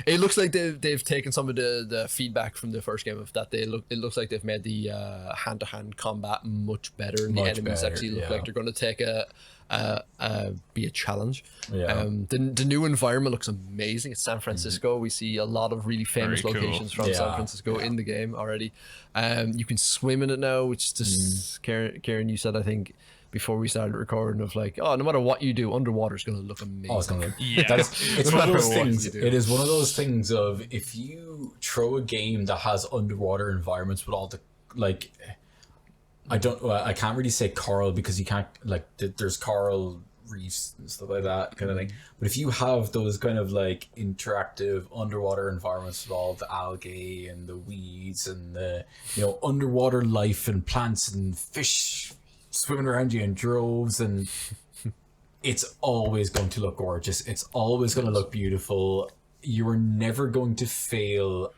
it looks like they've taken some of the feedback from the first game of that. It looks like they've made the hand-to-hand combat much better, and the enemies actually look like they're going to take be a challenge. The new environment looks amazing. It's San Francisco. We see a lot of really famous locations from San Francisco in the game already. You can swim in it now, which just Karen, you said I think before we started recording of like, no matter what you do, underwater is going to look amazing. It's one of those things. It is one of those things of if you throw a game that has underwater environments with all the like. I can't really say coral because you can't there's coral reefs and stuff like that kind of thing. But if you have those kind of like interactive underwater environments with all the algae and the weeds and the underwater life and plants and fish swimming around you in droves, and it's always going to look gorgeous. It's always going to look beautiful. You are never going to fail.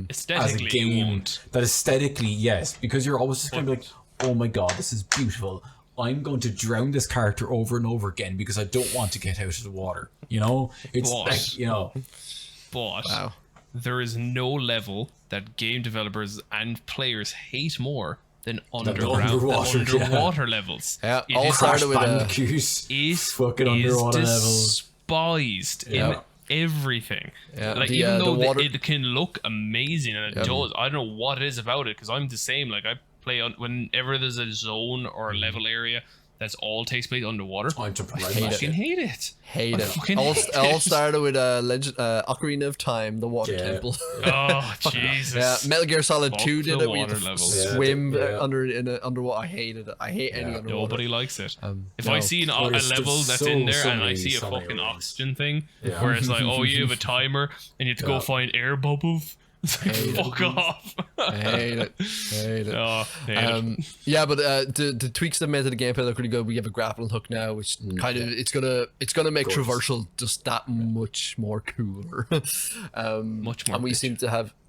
Aesthetically, as a game that aesthetically, yes, because you're always just going to be like, oh my god, this is beautiful. I'm going to drown this character over and over again because I don't want to get out of the water. It's but there is no level that game developers and players hate more than underwater levels. Yeah, all started with is fucking underwater despised in everything. Even though it can look amazing, and it does, I don't know what it is about it, because I'm the same. Like I play whenever there's a zone or a level area that's all takes place underwater. I fucking hate it. All started with Ocarina of Time, the water temple. Oh Jesus! Metal Gear Solid 2 did it. We had to swim underwater. I hated it. I hate any underwater. Nobody likes it. If I see a level that's in there and I see a fucking oxygen thing, where it's like, you have a timer and you have to go find air bubbles. Fuck off. I hate it. Yeah, but the tweaks they made to the gameplay look really good. We have a grappling hook now, which kind of it's gonna make traversal just that much more cooler. Much more. And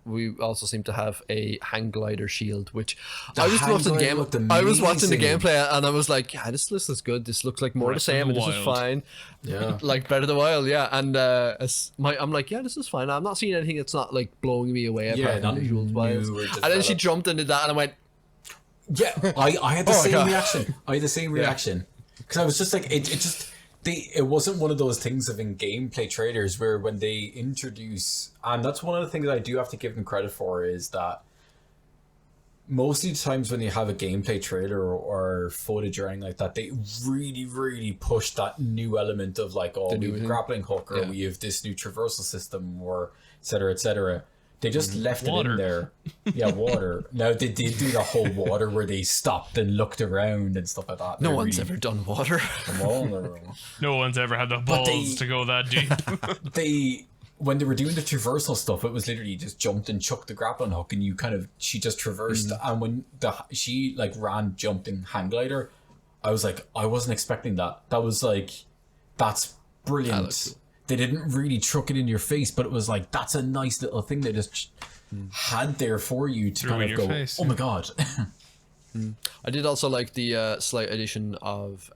we also seem to have a hang glider shield, which I was watching the game. I was watching the gameplay and I was like, this looks good. This looks like more the same, and this is fine. Yeah, like Breath of the Wild. Yeah, and I'm like, this is fine. I'm not seeing anything that's not like blowing me away. Not visuals wise. And then she jumped into that, and I went, I had the same reaction. I had the same reaction because I was just like, it just. it wasn't one of those things of in gameplay trailers where when they introduce, and that's one of the things I do have to give them credit for, is that most of the times when you have a gameplay trailer or footage or anything like that, they really push that new element of like, oh, we have a grappling hook, or we have this new traversal system, or et cetera. They just left it in there. Yeah, water. Now they did do the whole water where they stopped and looked around and stuff like that. No one's ever done water. No one's ever had the balls to go that deep. When they were doing the traversal stuff, it was literally just jumped and chucked the grappling hook, and she just traversed. And when she like ran, jumped, and hang glider, I was like, I wasn't expecting that. That was like, that's brilliant. They didn't really truck it in your face, but it was like, that's a nice little thing they just had there for you to kind of go, oh my god. I did also like the slight addition of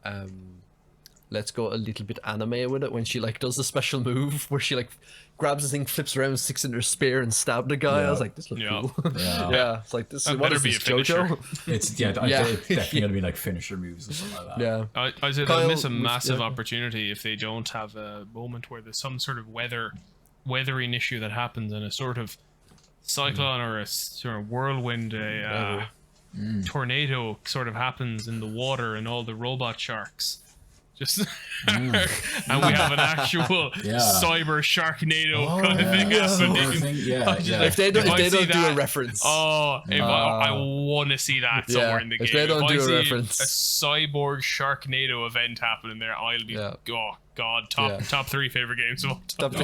let's go a little bit anime with it, when she like does the special move where she like grabs the thing, flips around, sticks in her spear and stab the guy. I was like, this looks cool. Yeah, it's like, this is what is this, JoJo? It's definitely gonna be like finisher moves and stuff like that. Yeah, I say they'll miss a massive opportunity if they don't have a moment where there's some sort of weathering issue that happens, and a sort of cyclone or a sort of whirlwind, tornado sort of happens in the water, and all the robot sharks just and we have an actual cyber sharknado kind of thing happening. If they don't do a reference, I want to see that somewhere in the game. If they don't do a reference, a cyborg sharknado event happening there, I'll be oh god, top 3 favorite games of all time.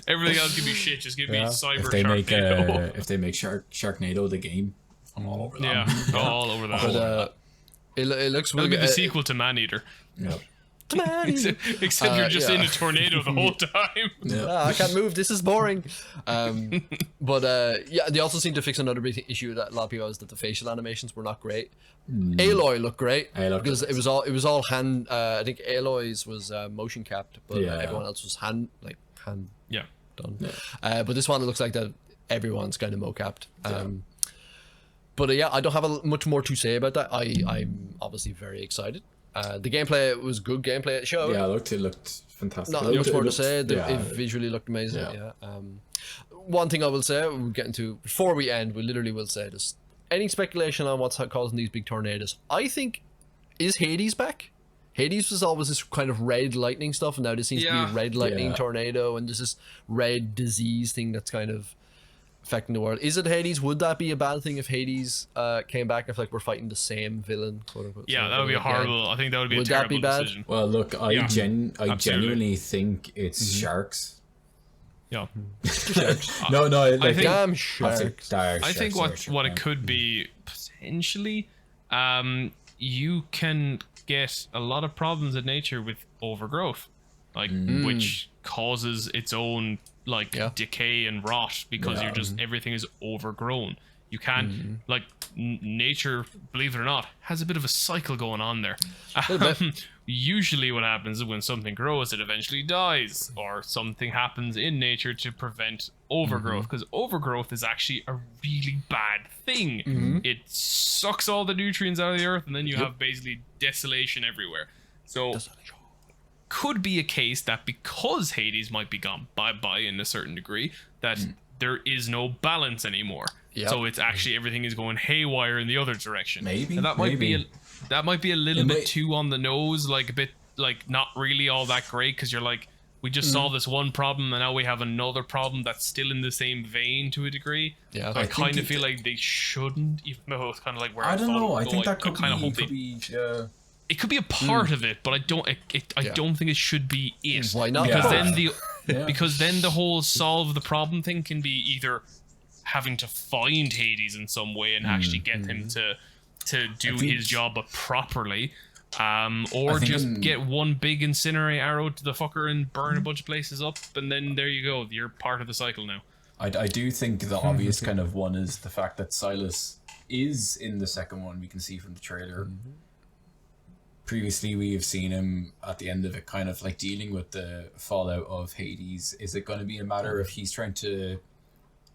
Everything else can be shit. Just give me cyber sharknado. If they make Sharknado the game, I'm all over that. All over that. But, it looks really good. The sequel to Maneater. Yep. Except you're just in a tornado the whole time. I can't move. This is boring. But they also seem to fix another big issue that a lot of people has, that the facial animations were not great. Aloy looked great because it was all hand. I think Aloy's was motion capped, but everyone else was hand done. Yeah. But this one, it looks like that everyone's kind of mo-capped. But I don't have much more to say about that. I'm obviously very excited. The gameplay was good gameplay at the show. Yeah, it looked fantastic. Not much more to say. It visually looked amazing. One thing I will say, we'll get into before we end, we literally will say this. Any speculation on what's causing these big tornadoes? I think, is Hades back? Hades was always this kind of red lightning stuff, and now there seems to be a red lightning tornado, and there's this red disease thing that's kind of affecting the world. Is it Hades? Would that be a bad thing if Hades came back? I feel like we're fighting the same villain, quote unquote. Yeah, that would be horrible. I think that would be a terrible decision. Well, look, I genuinely think it's sharks. Yeah. No, like, damn sharks. I think what it could be potentially, you can get a lot of problems in nature with overgrowth, like which causes its own decay and rot because you're just everything is overgrown. You can't like nature, believe it or not, has a bit of a cycle going on there. Usually what happens is when something grows, it eventually dies, or something happens in nature to prevent overgrowth, because overgrowth is actually a really bad thing. It sucks all the nutrients out of the earth, and then you have basically desolation everywhere. So could be a case that because Hades might be gone bye-bye in a certain degree, that there is no balance anymore. So it's actually everything is going haywire in the other direction. Maybe. And that might be a little bit too on the nose, like a bit like not really all that great, because you're like, we just solved this one problem and now we have another problem that's still in the same vein to a degree. So I kind of feel like they shouldn't, even though it's kind of like where I don't know. I think that could it could be a part of it, but I don't think it should be it. Why not? Because because then the whole solve the problem thing can be either having to find Hades in some way and actually get him to do his job properly, or just get one big incinerate arrow to the fucker and burn a bunch of places up, and then there you go, you're part of the cycle now. I do think the obvious kind of one is the fact that Silas is in the second one. We can see from the trailer. Previously, we have seen him at the end of it kind of like dealing with the fallout of Hades. Is it going to be a matter of he's trying to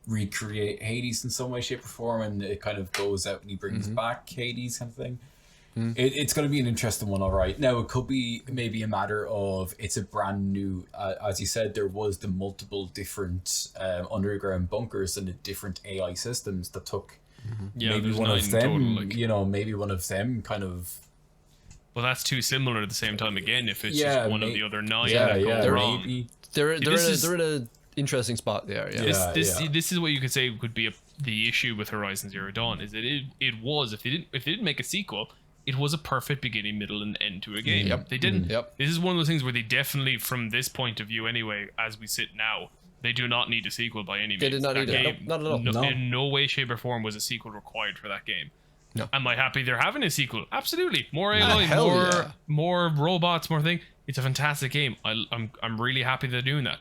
recreate Hades in some way, shape, or form, and it kind of goes out and he brings back Hades kind of thing? It's going to be an interesting one, all right. Now, it could be maybe a matter of it's a brand new, as you said, there was the multiple different underground bunkers and the different AI systems that took maybe one of them, total, maybe one of them kind of... Well, that's too similar at the same time again, if it's just one of the other 9 that go wrong. Maybe. They're in a interesting spot there, This is what you could say could be the issue with Horizon Zero Dawn, is that it was, if they didn't make a sequel, it was a perfect beginning, middle, and end to a game. They didn't. This is one of those things where they definitely, from this point of view anyway, as we sit now, they do not need a sequel by any means. They did not need it. Not at all. No. In no way, shape, or form was a sequel required for that game. No. Am I happy they're having a sequel? Absolutely. More AI, more robots, more thing. It's a fantastic game. I'm really happy they're doing that.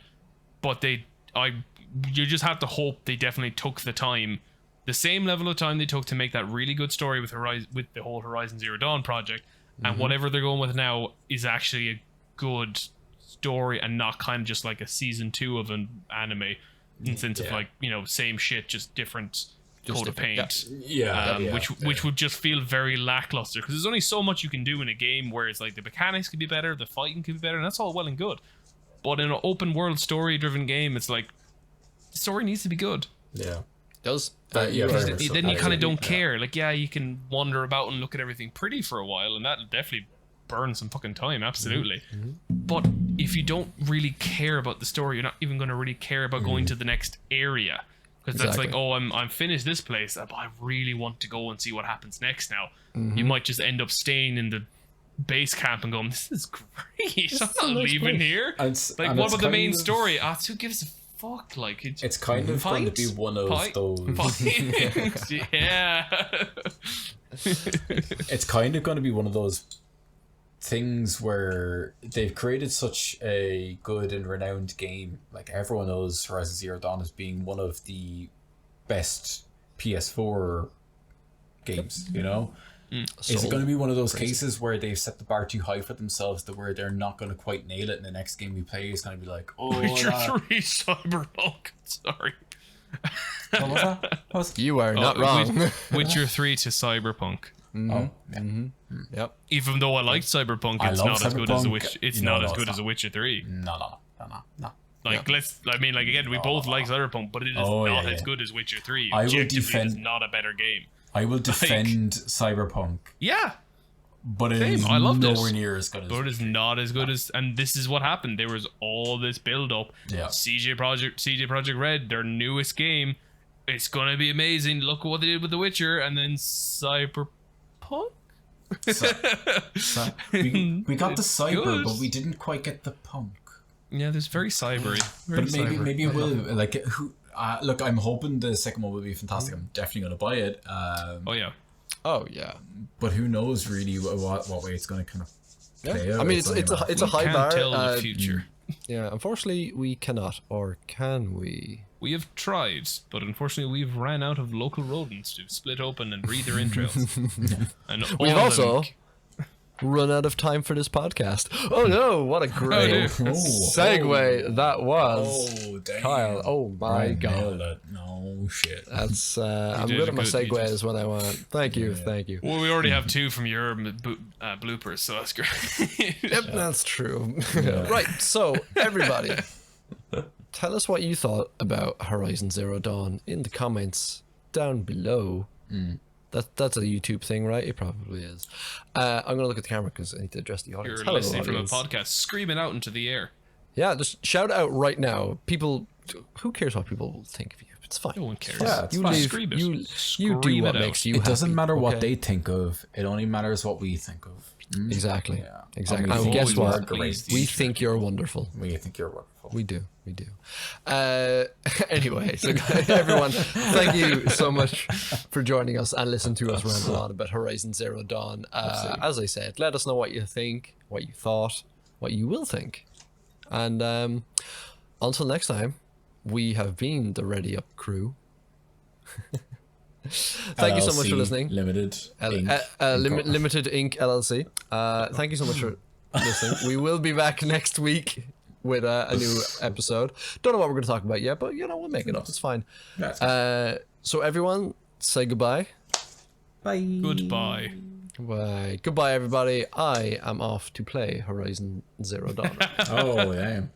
But you just have to hope they definitely took the time, the same level of time they took to make that really good story with the whole Horizon Zero Dawn project, and whatever they're going with now is actually a good story and not kind of just like a season 2 of an anime in the sense of same shit, just different coat of paint. Which would just feel very lackluster, because there's only so much you can do in a game where it's like the mechanics could be better, the fighting could be better, and that's all well and good. But in an open world story driven game, it's like the story needs to be good. Yeah. Does. Then you kind of don't care. Like, you can wander about and look at everything pretty for a while, and that'll definitely burn some fucking time, absolutely. But if you don't really care about the story, you're not even going to really care about going to the next area. Because that's like, I'm finished this place, but I really want to go and see what happens next now. You might just end up staying in the base camp and going, this is great. I'm not leaving here. What about the main story? Who gives a fuck? Like, it's kind of going to be one of those. Yeah. It's kind of going to be one of those things where they've created such a good and renowned game. Like, everyone knows Horizon Zero Dawn as being one of the best PS4 games, Is it going to be one of those cases where they've set the bar too high for themselves to where they're not going to quite nail it, and the next game we play is going to be like, Witcher 3 Cyberpunk. Sorry. What was that? You are not wrong. Witcher 3 to Cyberpunk. Yep. Even though I liked Cyberpunk, it's not as good as a Witcher. It's not as good as a Witcher 3. No. Again, we both like Cyberpunk, but it is not as good as Witcher 3. Objectively, it is not a better game. I will defend Cyberpunk. Yeah. But it is nowhere near as good as But it is not as good as... And this is what happened. There was all this build-up. Yeah. CJ Projekt Red, their newest game. It's going to be amazing. Look at what they did with The Witcher. And then Cyberpunk? We got the cyber, good. But we didn't quite get the punk. Yeah, there's very cybery. Maybe it will. Like, look, I'm hoping the second one will be fantastic. I'm definitely going to buy it. Oh yeah. But who knows really what way it's going to kind of play out. I mean, it's a high bar. Tell the future. Yeah, unfortunately, we cannot, or can we? We have tried, but unfortunately, we've ran out of local rodents to split open and read their entrails. And we've also run out of time for this podcast. Oh no, what a great segue that was. Kyle, oh my god. No shit. That's I'm good at my segues when I want. Thank you. Well, we already have 2 from your bloopers, so that's great. Yep, that's true. Right, so everybody, tell us what you thought about Horizon Zero Dawn in the comments down below. That's a YouTube thing, right? It probably is. I'm going to look at the camera because I need to address the audience. You're listening from a podcast, screaming out into the air. Yeah, just shout out right now. People, who cares what people will think of you? It's fine. No one cares. Yeah, you live, you do what makes you happy. It doesn't matter what they think of. It only matters what we think of. Exactly. Yeah. Exactly. And guess what? We think you're wonderful. We think you're wonderful. We do. Anyway, so everyone, thank you so much for joining us and listening to us ramble on about Horizon Zero Dawn. As I said, let us know what you think, what you thought, what you will think. And until next time, we have been the Ready Up crew. Thank you so much for listening. Limited Inc. LLC. Thank you so much for listening. We will be back next week with a new episode. Don't know what we're going to talk about yet, but we'll make it up. It's fine. So everyone, say goodbye. Bye. Goodbye. Goodbye. Goodbye, everybody. I am off to play Horizon Zero Dawn. Oh, damn.